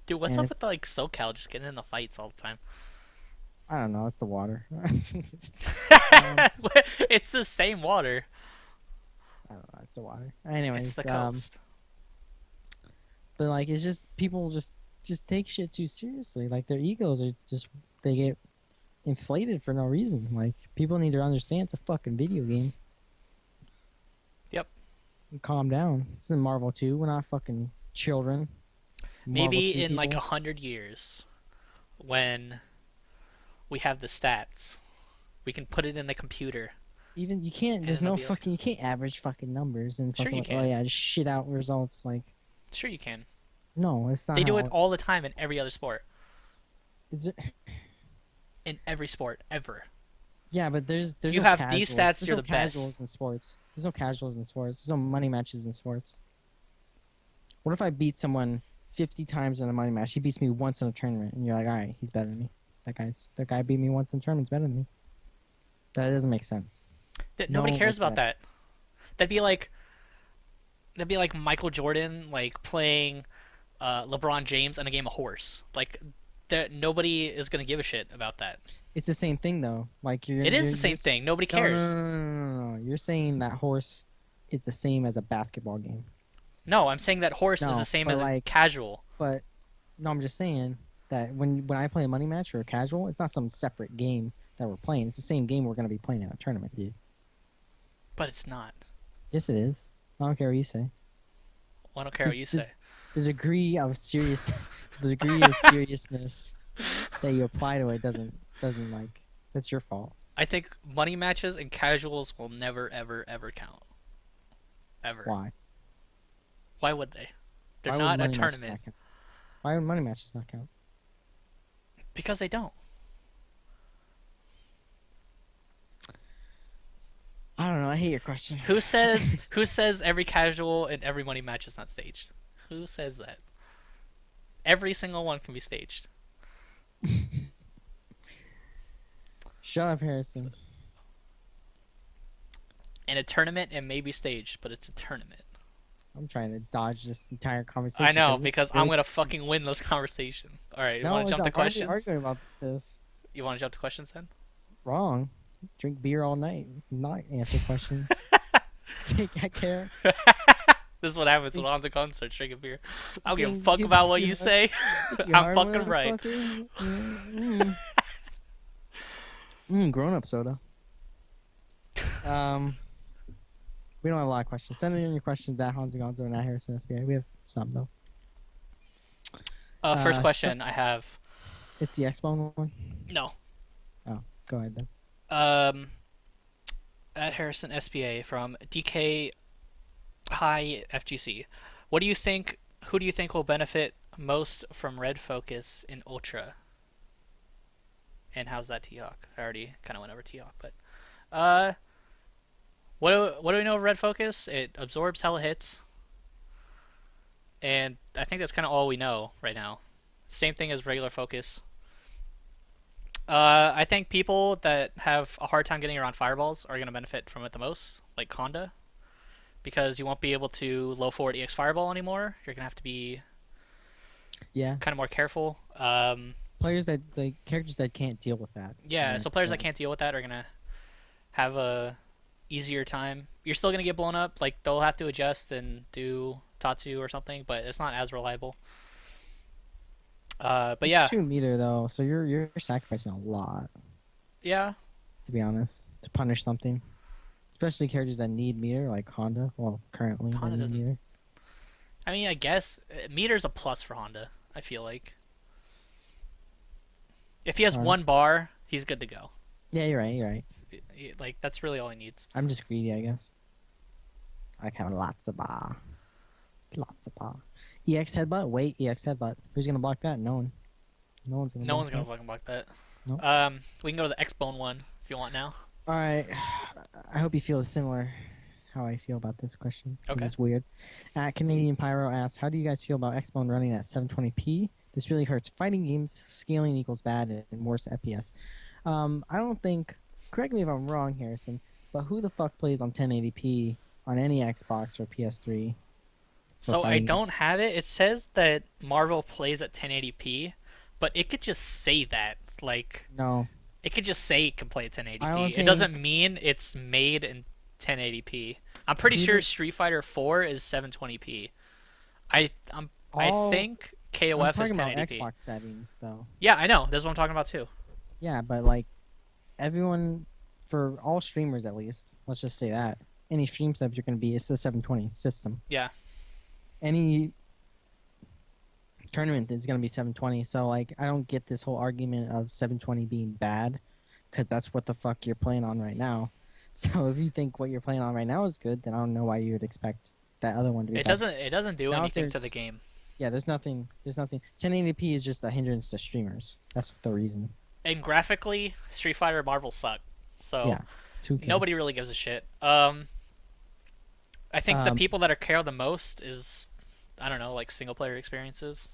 Dude, what's And up with like SoCal just getting in the fights all the time? I don't know, it's the water. It's the same water. I don't know, it's the water. Anyways, It's the coast. but like it's just people just take shit too seriously. Like their egos are just they get inflated for no reason. Like people need to understand it's a fucking video game. Yep. Calm down. This is Marvel 2. We're not fucking children. Maybe Marvel 2 in like people. 100 years, when we have the stats, we can put it in the computer. Even you can't. And There's it'll no be like- fucking. You can't average fucking numbers and Sure fucking. you Like, can. oh yeah, just shit out results. Like Sure, you can. no, it's not. They do how it all the time in every other sport. Is it? In every sport, ever. Yeah, but there's You no have casuals. these stats, There's you're no the best. casuals in sports. There's no casuals in sports. There's no money matches in sports. What if I beat someone 50 times in a money match? He beats me once in a tournament, and you're like, all right, he's better than me. That guy beat me once in a tournament. He's better than me. That doesn't make sense. Nobody No cares about respect. that. That'd be like Michael Jordan like playing LeBron James in a game of horse. Like that, nobody is gonna give a shit about that. It's the same thing though. Like It is the same thing. Nobody No, cares. No. You're saying that horse is the same as a basketball game. No, I'm saying that horse is No, the same but as a like- casual. But no, I'm just saying that when I play a money match or a casual, it's not some separate game that we're playing. It's the same game we're gonna be playing in a tournament, dude. But it's not. Yes, it is. I don't care what you say. Well, I don't care what you say. The degree of seriousness that you apply to it doesn't like that's your fault. I think money matches and casuals will never, ever, ever count. Ever. Why? Why would they? They're Why would not a money matches tournament. not count? Why would money matches not count? Because they don't. I don't know. I hate your question. Who says every casual and every money match is not staged? Who says that? Every single one can be staged. Shut up, Harrison. In a tournament, it may be staged, but it's a tournament. I'm trying to dodge this entire conversation. I know, this is because really- I'm gonna fucking win this conversation. Alright, you No, wanna jump to I'm already questions? arguing about this. You wanna jump to questions then? Wrong. Drink beer all night, not answer questions. I care. This is what happens when Honzo Gonzo starts drinking beer. I don't give a Think fuck you- about what you you know- say. You I'm hard fucking right. motherfucker. Grown up soda. We don't have a lot of questions. Send in your questions at Honzo Gonzo and at Harrison SBA. We have some though. First so- question I have. It's the Expo one. No. Oh, go ahead then. At Harrison SBA from DK High FGC. What do you think? Who do you think will benefit most from red focus in Ultra? And how's that THawk? I already kind of went over THawk, but what do we know of red focus? It absorbs hella hits, and I think that's kind of all we know right now. Same thing as regular focus. I think people that have a hard time getting around fireballs are going to benefit from it the most, like Conda, because you won't be able to low forward EX fireball anymore. You're going to have to be Yeah. kind of more careful. Players that characters that can't deal with that. Yeah, so players that can't deal with that are going to have a easier time. You're still going to get blown up. Like, they'll have to adjust and do Tatsu or something, but it's not as reliable. But it's yeah. 2 meter though, so you're sacrificing a lot, Yeah. to be honest, to punish something. Especially characters that need meter, like Honda. Well, currently they Honda need doesn't. meter. I mean, I guess meter's a plus for Honda, I feel like. If he has Alright. 1 bar, he's good to go. Yeah, you're right. You're right. Like, that's really all he needs. I'm just greedy, I guess. I like having lots of bar. Lots of bar. EX headbutt. Wait, EX headbutt. Who's gonna block that? No one. No one's gonna. No block one's gonna that. fucking block that. Nope. We can go to the X-Bone one if you want now. All right. I hope you feel similar. How I feel about this question. 'Cause Okay. It's weird. Canadian Pyro asks, "How do you guys feel about X-Bone running at 720p? This really hurts fighting games. Scaling equals bad and worse FPS." I don't think. Correct me if I'm wrong, Harrison. But who the fuck plays on 1080p on any Xbox or PS3? for So I fighting don't games? have it. It says that Marvel plays at 1080p, but it could just say that. Like, No. it could just say it can play at I 1080p. don't It doesn't think- mean it's made in 1080p. I'm pretty sure Either- Street Fighter 4 is 720p. I All- think I'm KOF is talking about 1080p. Xbox settings, though. Yeah, I know. That's what I'm talking about too. Yeah, but like everyone, for all streamers at least, let's just say that any stream setup you're going to be, it's the 720 system. Yeah. Any tournament is going to be 720. So like, I don't get this whole argument of 720 being bad, because that's what the fuck you're playing on right now. So if you think what you're playing on right now is good, then I don't know why you would expect that other one to be. It bad. doesn't do Now if anything to there's- the game. Yeah, there's nothing. 1080p is just a hindrance to streamers. That's the reason. And graphically, Street Fighter and Marvel suck. So Yeah. So who cares? nobody really gives a shit. I think the Um, people that are care the most is, I don't know, like single player experiences.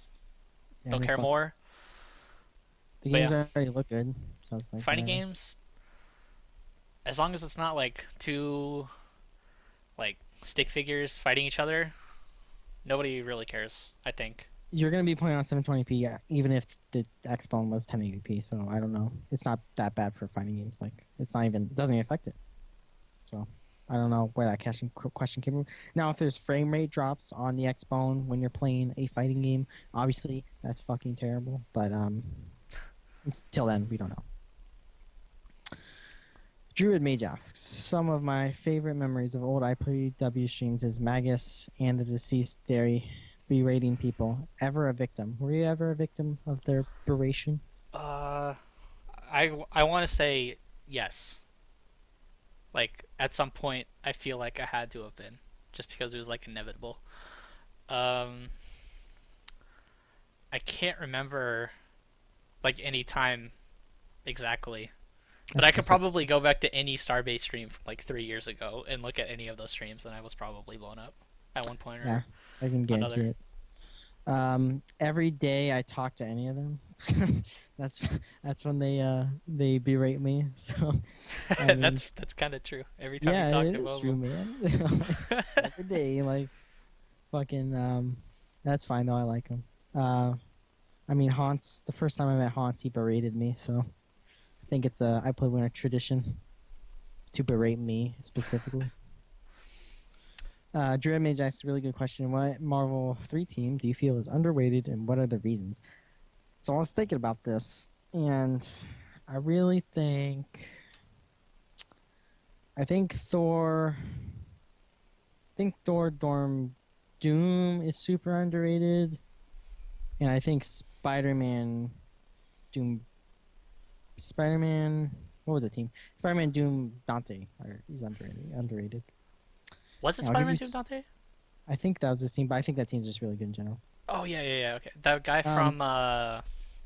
Yeah, Don't I mean, care fuck, more. The But games yeah. already look good, so it's like Fighting whatever. games, as long as it's not like two like stick figures fighting each other, nobody really cares, I think. You're gonna be playing on 720p, even if the Xbone was 1080p. So I don't know. It's not that bad for fighting games. Like it's not even, it doesn't even affect it. So I don't know where that question came from. Now, if there's frame rate drops on the Xbone when you're playing a fighting game, obviously that's fucking terrible. But until then, we don't know. Druid Mage asks, some of my favorite memories of old IPLW streams is Magus and the deceased dairy berating people. Ever a victim? Were you ever a victim of their beration? I want to say yes. Like at some point, I feel like I had to have been, just because it was like inevitable. I can't remember like any time exactly. But I could probably go back to any Starbase stream from like 3 years ago and look at any of those streams, and I was probably blown up at one point or Yeah, I can guarantee another. it. Every day I talk to any of them, that's when they berate me. So I mean, that's kind of true. Every time yeah, you talk it to is one true, man. Every day, like fucking. That's fine though. I like him. I mean, Hans. The first time I met Hans, he berated me. So I think it's a IPLAYWINNER tradition to berate me specifically. Dread Mage asked a really good question. What Marvel 3 team do you feel is underrated, and what are the reasons? So I was thinking about this, and I really think... I think Thor, Dorm, Doom is super underrated, and I think Spider-Man, what was the team? Spider-Man, Doom, Dante is underrated. Was it I'll give Spider-Man you Doom Dante? I think that was his team, but I think that team's just really good in general. Oh yeah. Okay, that guy from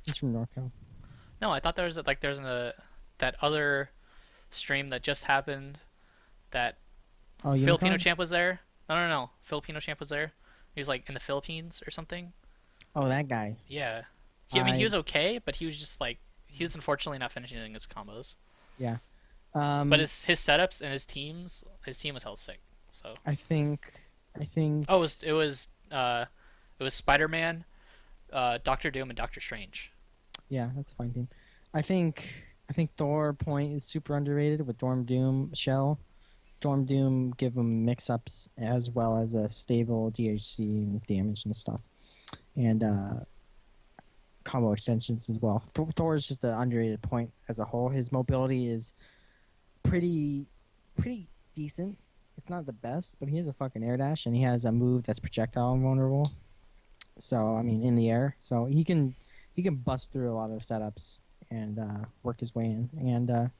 He's from Norcal. No, I thought there was that other stream that just happened. That Oh, Filipino Unicorn? champ was there. No. Filipino champ was there. He was like in the Philippines or something. Oh, that guy. Yeah. I mean, he I- was okay, but he was just like he was unfortunately not finishing his combos. Yeah. But his setups and his team was hell sick. So. I think. Oh, it was Spider-Man, Doctor Doom, and Doctor Strange. Yeah, that's a fine team. I think Thor Point is super underrated with Dorm Doom Shell. Dorm Doom give him mix-ups as well as a stable DHC damage and stuff, and combo extensions as well. Thor is just an underrated point as a whole. His mobility is pretty decent. It's not the best, but he has a fucking air dash, and he has a move that's projectile invulnerable. So I mean, in the air, so he can bust through a lot of setups and work his way in. And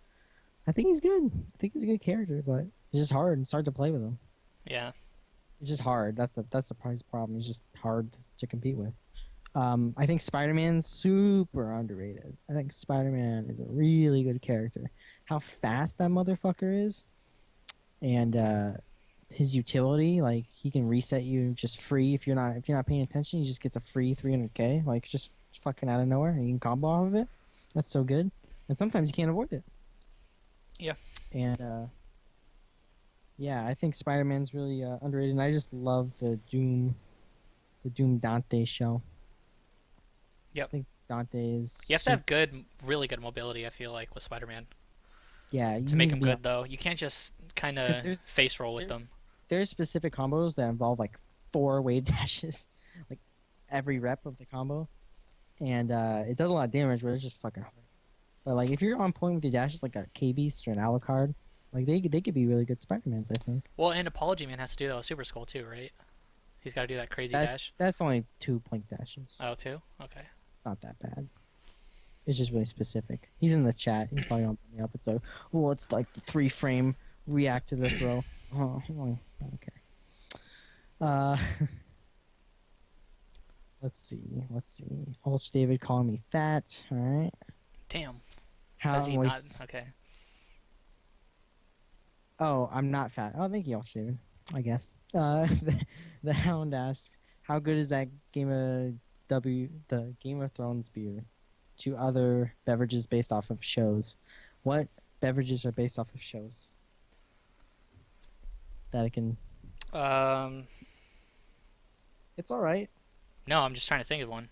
I think he's good. I think he's a good character, but it's just hard. It's hard to play with him. Yeah. It's just hard. That's the price problem. It's just hard to compete with. I think Spider-Man's super underrated. I think Spider-Man is a really good character. How fast that motherfucker is, and his utility, like he can reset you just free if you're not paying attention. He just gets a free 300k, like just fucking out of nowhere, and you can combo off of it. That's so good. And sometimes you can't avoid it. Yeah. And yeah, I think Spider-Man's really underrated, and I just love the Doom Dante show. Yep. I think Dante is. You have to have really good mobility. I feel like with Spider-Man Yeah, to make him good though. You can't just kind 'Cause of there's- face roll with them. There's specific combos that involve like 4 wave dashes, like every rep of the combo, and it does a lot of damage, but it's just fucking hard. But like if you're on point with your dashes, like a K-Beast or an Alucard, like they could be really good Spider-Mans, I think. Well, and Apology Man has to do that with Super Skull too, right? He's got to do that crazy dash. That's only 2 blink dashes. Oh, two? Okay. It's not that bad. It's just really specific. He's in the chat. He's probably on the up. It's like, well, it's like the 3-frame react to the throw. Oh, okay. Let's see. Ulch David calling me fat. All right. Damn. How Has he am I not? Okay. Oh, I'm not fat. Oh, thank you, Ulch David. I guess. The Hound asks, how good is that the Game of Thrones beer to other beverages based off of shows? What beverages are based off of shows? That I can. It's all right. No, I'm just trying to think of one.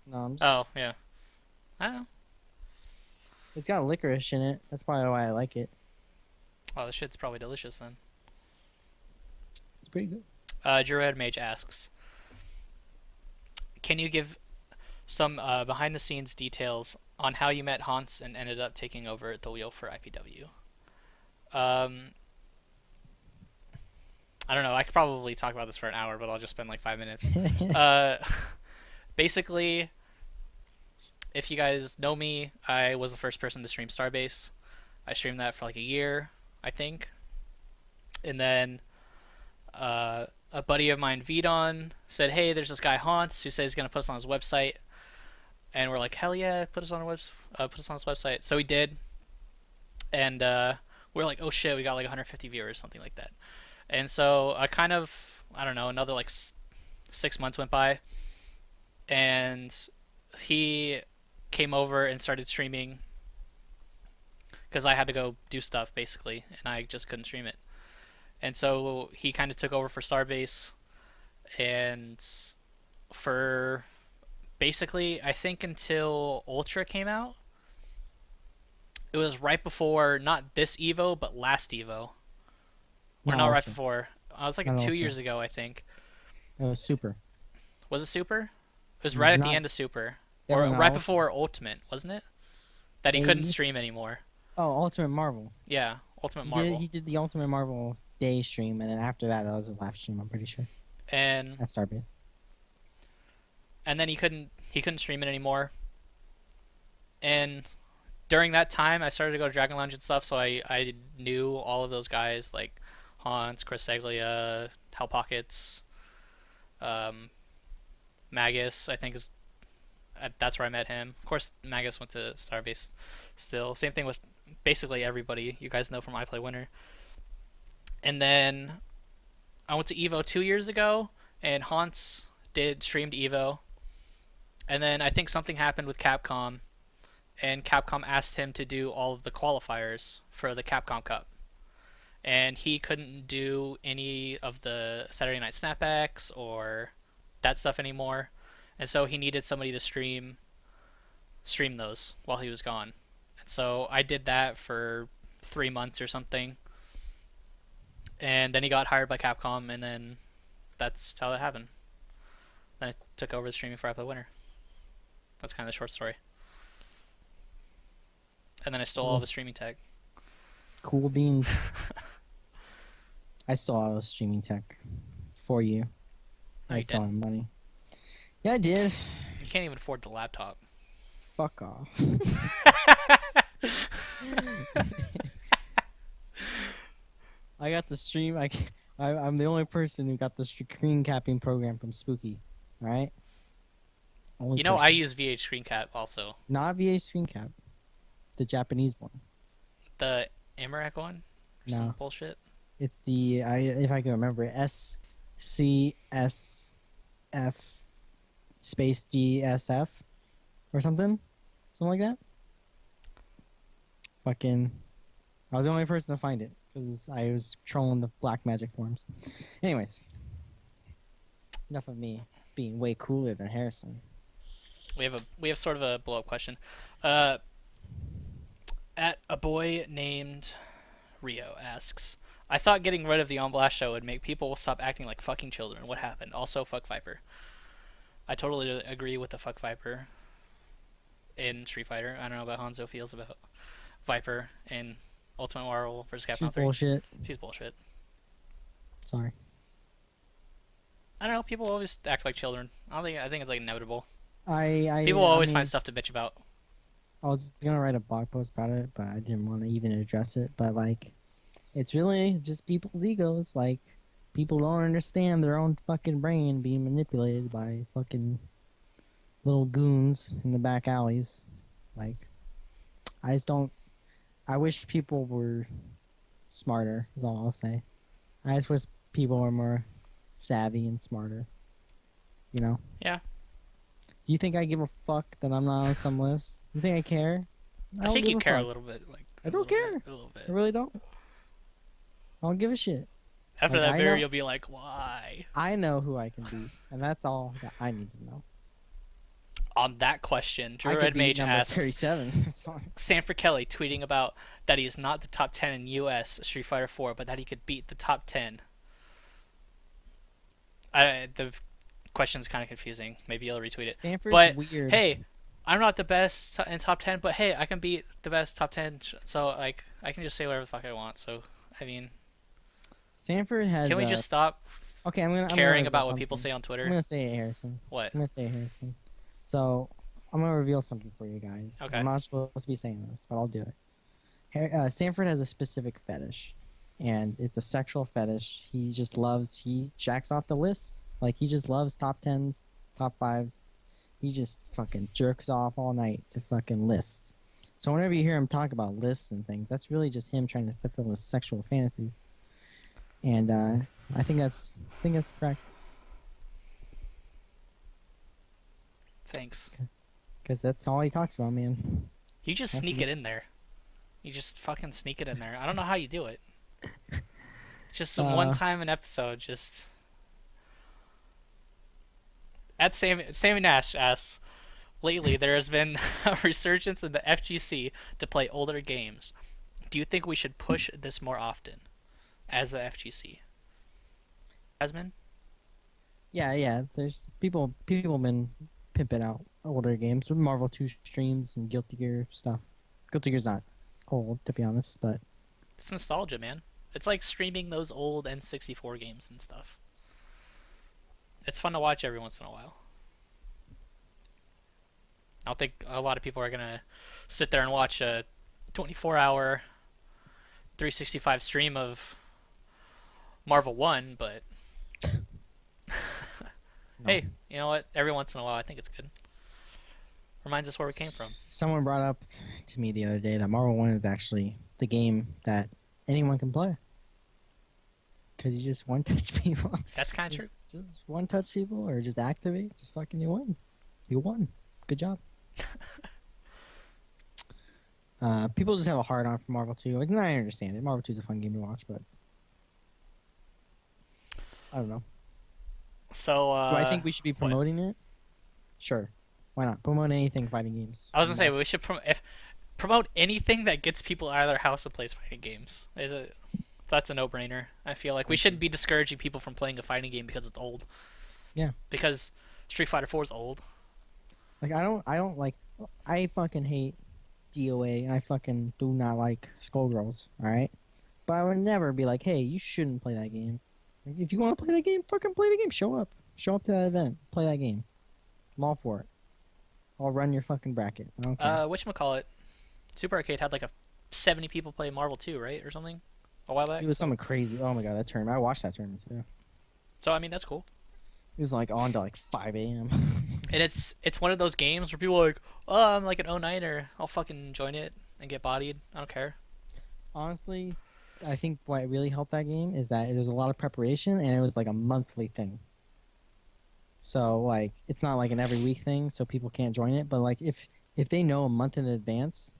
No, I'm just, Oh, yeah. I don't know. it's got licorice in it. That's probably why I like it. Oh, this shit's probably delicious then. It's pretty good. Druid Mage asks, can you give some behind-the-scenes details on how you met Hans and ended up taking over the wheel for IPW? I don't know. I could probably talk about this for an hour, but I'll just spend like 5 minutes. Basically, if you guys know me, I was the first person to stream Starbase. I streamed that for like a year, I think. And then a buddy of mine, Vidon, said, hey, there's this guy Hans who says he's going to put us on his website. And we're like, hell yeah, put us on his website. So he did. And we're like, oh shit, we got like 150 viewers, something like that. And so I don't know, another like 6 months went by, and he came over and started streaming because I had to go do stuff basically, and I just couldn't stream it. And so he kind of took over for Starbase, and for basically I think until Ultra came out, it was right before not this Evo but last Evo. Or not right before. I was like 2 years ago, I think. It was Super. Was it Super? It was right at the end of Super. Or right before Ultimate, wasn't it? That he couldn't stream anymore. Oh, Ultimate Marvel. Yeah, Ultimate Marvel. He did the Ultimate Marvel day stream, and then after that was his live stream, I'm pretty sure. And at Starbase. And then he couldn't stream it anymore. And during that time, I started to go to Dragon Lounge and stuff, so I knew all of those guys, like Hans, Chris Seglia, Hell Pockets, Magus, I think that's where I met him. Of course, Magus went to Starbase still. Same thing with basically everybody you guys know from IPLAYWINNER. And then I went to Evo 2 years ago, and Hans streamed Evo. And then I think something happened with Capcom, and Capcom asked him to do all of the qualifiers for the Capcom Cup. And he couldn't do any of the Saturday Night Snapbacks or that stuff anymore. And so he needed somebody to stream those while he was gone. And so I did that for 3 months or something. And then he got hired by Capcom, and then that's how that happened. Then I took over the streaming for IPLAYWINNER. That's kind of the short story. And then I stole all the streaming tech. Cool beans. I stole all the streaming tech for you. No, I you stole didn't. money. Yeah, I did. You can't even afford the laptop. Fuck off. I got the stream. I'm the only person who got the screen capping program from Spooky. All right. Only You know, I person. use VH screen cap also. Not VH screen cap, the Japanese one. The Amarak one? Or some No. bullshit? It's the if I can remember it, SCSF space DSF or something like that. Fucking, I was the only person to find it because I was trolling the black magic forums. Anyways, enough of me being way cooler than Harrison. We have sort of a blow up question. At a boy named Rio asks, I thought getting rid of the On Blast show would make people stop acting like fucking children. What happened? Also, fuck Viper. I totally agree with the fuck Viper in Street Fighter. I don't know about Honzo feels about Viper in Ultimate Marvel vs. Capcom She's 3. bullshit. She's bullshit. Sorry. I don't know. People always act like children. I think it's like inevitable. I People always mean, find stuff to bitch about. I was gonna write a blog post about it, but I didn't want to even address it. But like, it's really just people's egos. Like, people don't understand their own fucking brain being manipulated by fucking little goons in the back alleys. Like, I just don't. I wish people were smarter. Is all I'll say. I just wish people were more savvy and smarter. You know. Yeah. Do you think I give a fuck that I'm not on some list? You think I care? I don't think give you a care a fuck. little bit. Like I don't care. A little bit. I really don't. I don't give a shit. After Like, that I video, know- you'll be like, why? I know who I can beat, and that's all that I need to know. On that question, I Drew could beat Mage number asks, 37. That's fine. Sanford Kelly tweeting about that he is not the top 10 in US Street Fighter 4, but that he could beat the top 10. The question's kind of confusing. Maybe you'll retweet it. Sanford's But weird. hey, I'm not the best in top 10, but hey, I can beat the best top 10, so like I can just say whatever the fuck I want. So I mean, Sanford has. can we just stop Okay, I'm gonna caring reveal about what people something. say on I'm Twitter? gonna say it, Harrison. What? I'm gonna say it, Harrison. So I'm gonna reveal something for you guys. Okay. I'm not supposed to be saying this, but I'll do it. Sanford has a specific fetish, and it's a sexual fetish. He just loves. He jacks off the lists. Like, he just loves top 10s, top 5s. He just fucking jerks off all night to fucking lists. So whenever you hear him talk about lists and things, that's really just him trying to fulfill his sexual fantasies. And I think that's correct. Thanks. Because that's all he talks about, man. You just That's sneak me. it in there. You just fucking sneak it in there. I don't know how you do it. Just one time an episode, just. At Sammy Nash asks, lately there has been a resurgence in the FGC to play older games. Do you think we should push this more often as the FGC? Asmin? Yeah. There's people been pimping out older games with Marvel 2 streams and Guilty Gear stuff. Guilty Gear's not old, to be honest, but It's nostalgia, man. It's like streaming those old N64 games and stuff. It's fun to watch every once in a while. I don't think a lot of people are gonna sit there and watch a 24-hour 365 stream of Marvel 1, but hey, you know what? Every once in a while, I think it's good. Reminds us where we came from. someone brought up to me the other day that Marvel 1 is actually the game that anyone can play. Because you just one-touch people. That's kind of true. Just one-touch people or just activate. Just fucking you win. You won. Good job. People just have a hard on for Marvel 2. Like, I understand it. Marvel 2 is a fun game to watch, but I don't know. So, Do I think we should be promoting it? Sure. Why not? Promote anything fighting games. I was gonna say we should promote anything that gets people out of their house and plays fighting games. That's a no-brainer. I feel like we shouldn't be discouraging people from playing a fighting game because it's old. Yeah. Because Street Fighter 4 is old. Like, I fucking hate DOA, and I fucking do not like Skullgirls, alright? But I would never be like, hey, you shouldn't play that game. Like, if you want to play that game, fucking play the game. Show up. Show up to that event. Play that game. I'm all for it. I'll run your fucking bracket. I don't care. Whatchamacallit, Super Arcade had like 70 people play Marvel 2, right? Or something? a while back. It was so. something crazy. Oh my god, that tournament! I watched that tournament too. So I mean, that's cool. It was like on to like 5 a.m. And it's one of those games where people are like, oh, I'm like an 09er. I'll fucking join it and get bodied. I don't care. Honestly, I think what really helped that game is that there was a lot of preparation and it was like a monthly thing. So like it's not like an every week thing, so people can't join it. But like if they know a month in advance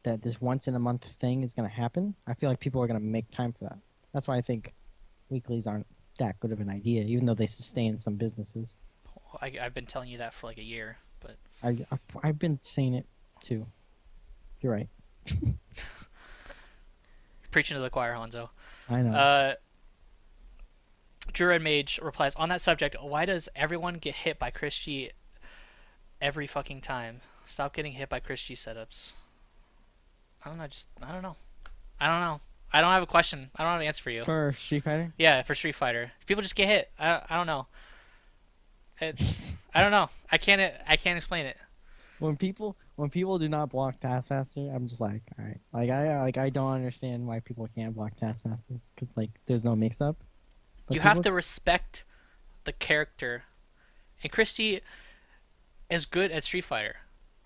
that this once in a month thing is gonna happen, I feel like people are gonna make time for that. That's why I think weeklies aren't that good of an idea, even though they sustain some businesses. I've been telling you that for like a year, but I've been saying it too. You're right. preaching to the choir, Honzo. I know. Drew Red Mage replies, on that subject, why does everyone get hit by Chris G every fucking time? Stop getting hit by Chris G setups. I don't know. I don't have a question. I don't have an answer for you. For Street Fighter? Yeah, for Street Fighter. People just get hit. I don't know. I don't know. I can't explain it. When people do not block Taskmaster, I'm just like, all right. I don't understand why people can't block Taskmaster because like there's no mix-up. But You have to just- respect the character. And Christy is good at Street Fighter.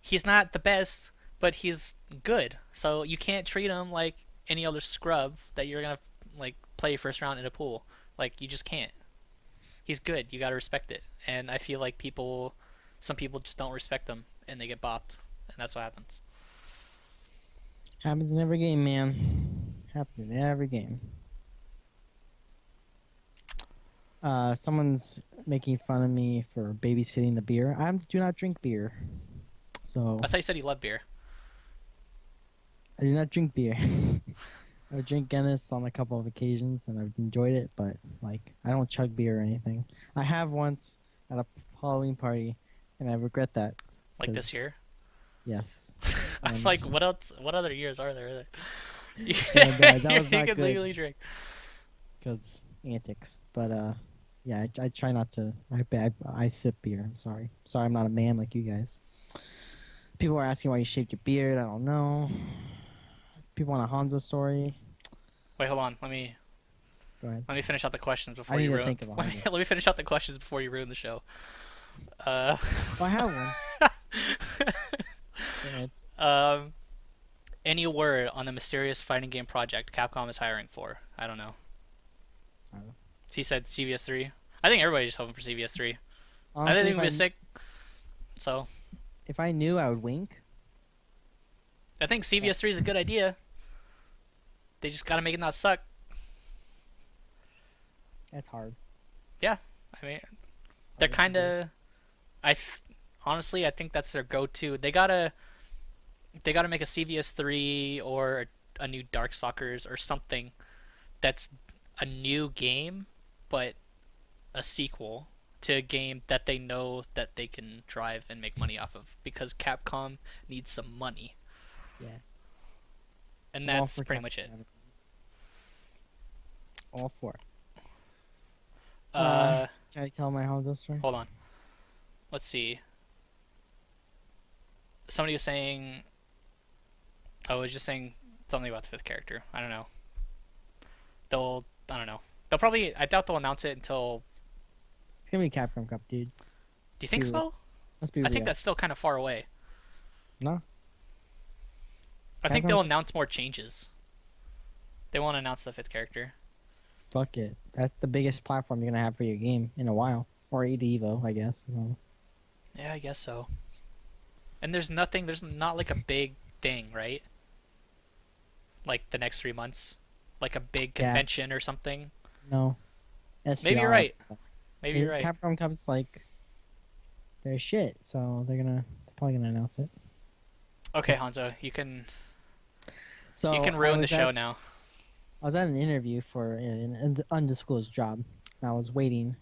He's not the best, but he's good. So you can't treat him like any other scrub that you're gonna like play first round in a pool. Like you just can't. He's good. You gotta respect it. And I feel like some people just don't respect him and they get bopped, and that's what happens. Happens in every game, man. Happens in every game. Someone's making fun of me for babysitting the beer. I do not drink beer, so I thought you said you loved beer. I do not drink beer. I would drink Guinness on a couple of occasions, and I've enjoyed it, but like I don't chug beer or anything. I have once at a Halloween party, and I regret that. Like this year. Yes. I'm like, what else? What other years are there? that was you not can good. legally drink. Because antics, but yeah, I try not to. I sip beer. I'm sorry. Sorry, I'm not a man like you guys. People are asking why you shaved your beard. I don't know. People want a Honzo story. Wait, hold on. Let me Go ahead. finish out the questions before I you need to ruin. think of a Let me, Honzo. let me finish out the questions before you ruin the show. Well, I have one. Go ahead. Any word on the mysterious fighting game project Capcom is hiring for? I don't know. I don't know. He said CVS3. I think everybody's just hoping for CVS3. I Honestly, think it would be sick. So if I knew, I would wink. I think CVS3 is a good idea. They just gotta make it not suck. That's hard. I mean, they're kind of. Honestly, I think that's their go-to. They gotta make a CVS3 or a new Darkstalkers or something that's a new game, but a sequel to a game that they know that they can drive and make money off of, because Capcom needs some money. Yeah. And All that's for pretty much it. Capcom. All for it. Can I tell my Honzo story? Hold on. Let's see. Somebody was saying... I was just saying something about the fifth character. I don't know. I don't know. They'll probably... I doubt they'll announce it until... It's gonna be Capcom Cup, dude. Do you think Be so? Let's be I real. think that's still kind of far away. No. I think Capcom- they'll announce more changes. They won't announce the fifth character. Fuck it. That's the biggest platform you're gonna have for your game in a while. Or Evo, I guess. Yeah, I guess so. And there's not like a big thing, right? Like the next 3 months? Like a big Yeah. convention or something? No. Maybe you're right. Maybe you're right. Capcom Cup's like their shit, so they're probably gonna announce it. Okay, Honzo, you can So you can I ruin the was show at- now. I was at an interview for an undisclosed job. And I was waiting,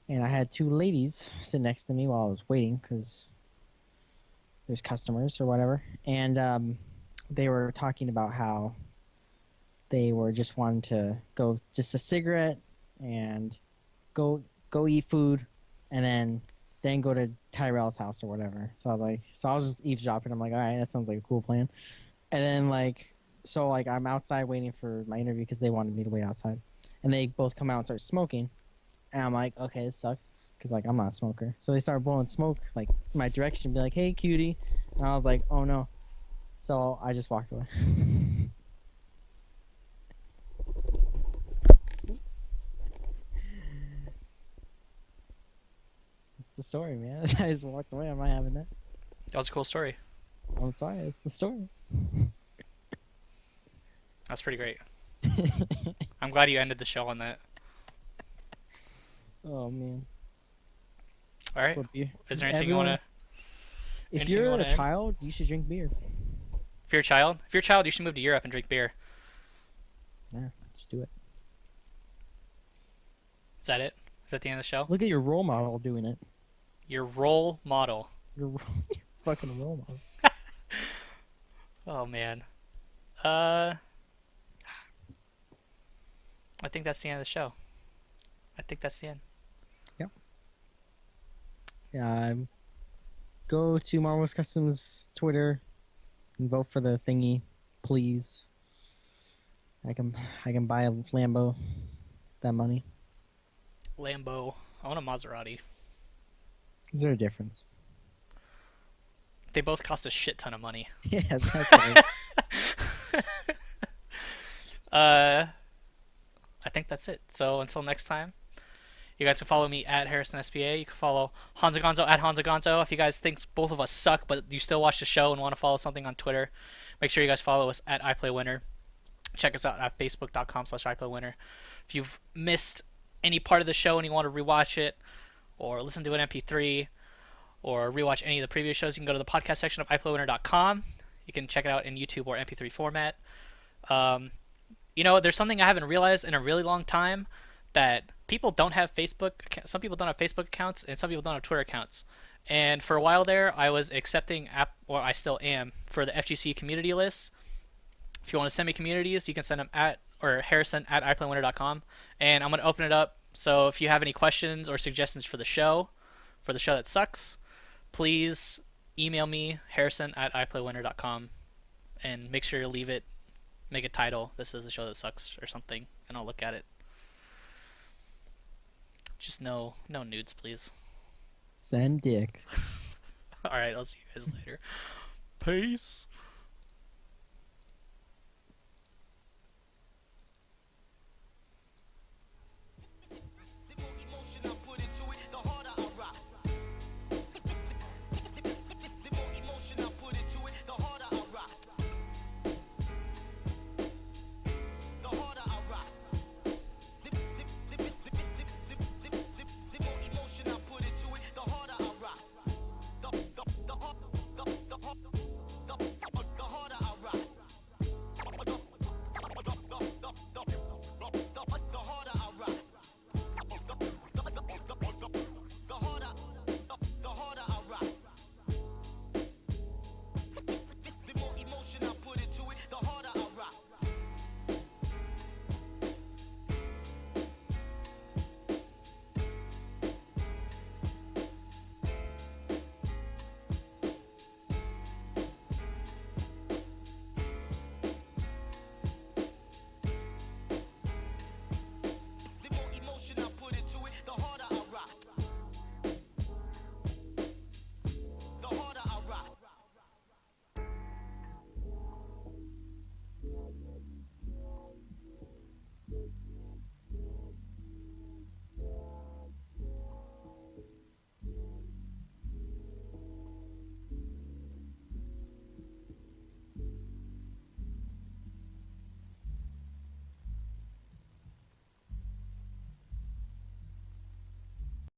and I had two ladies sit next to me while I was waiting because there's customers or whatever, and they were talking about how they were just wanting to go just a cigarette and go eat food, and then go to Tyrell's house or whatever. So I was just eavesdropping. I'm like, all right, that sounds like a cool plan. And then like So like I'm outside waiting for my interview because they wanted me to wait outside, and they both come out and start smoking, and I'm like, okay, this sucks because like I'm not a smoker. So they start blowing smoke like in my direction, be like, hey, cutie, and I was like, oh no. So I just walked away. It's the story, man. I just walked away. I'm not having that. That was a cool story. I'm sorry. It's the story. That's pretty great. I'm glad you ended the show on that. Oh man. All right. What beer? Is there anything you want to? If anything you you're wanna a add? child, you should drink beer. If you're a child, you should move to Europe and drink beer. Yeah, just do it. Is that it? Is that the end of the show? Look at your role model doing it. Your role model. Your fucking role model. Oh man. I think that's the end of the show. I think that's the end. Yeah. Go to Marvelous Customs Twitter and vote for the thingy, please. I can buy a Lambo. That money. Lambo. I want a Maserati. Is there a difference? They both cost a shit ton of money. Yeah, exactly. I think that's it. So until next time, you guys can follow me at HarrisonSPA. You can follow Honzo Gonzo at Honzo Gonzo. If you guys think both of us suck, but you still watch the show and want to follow something on Twitter, make sure you guys follow us at IPLAYWINNER. Check us out at facebook.com/IPLAYWINNER. If you've missed any part of the show and you want to rewatch it, or listen to an MP3, or rewatch any of the previous shows, you can go to the podcast section of IPLAYWINNER.com. You can check it out in YouTube or MP3 format. There's something I haven't realized in a really long time, that people don't have Facebook. Some people don't have Facebook accounts, and some people don't have Twitter accounts. And for a while there, I was accepting or I still am, for the FGC community list. If you want to send me communities, you can send them Harrison@IPLAYWINNER.com, and I'm going to open it up. So if you have any questions or suggestions for the show that sucks, please email me, Harrison@IPLAYWINNER.com, and make sure to make a title, "This is the show that sucks" or something, and I'll look at it. Just no nudes, please. Send dicks. Alright, I'll see you guys later. Peace.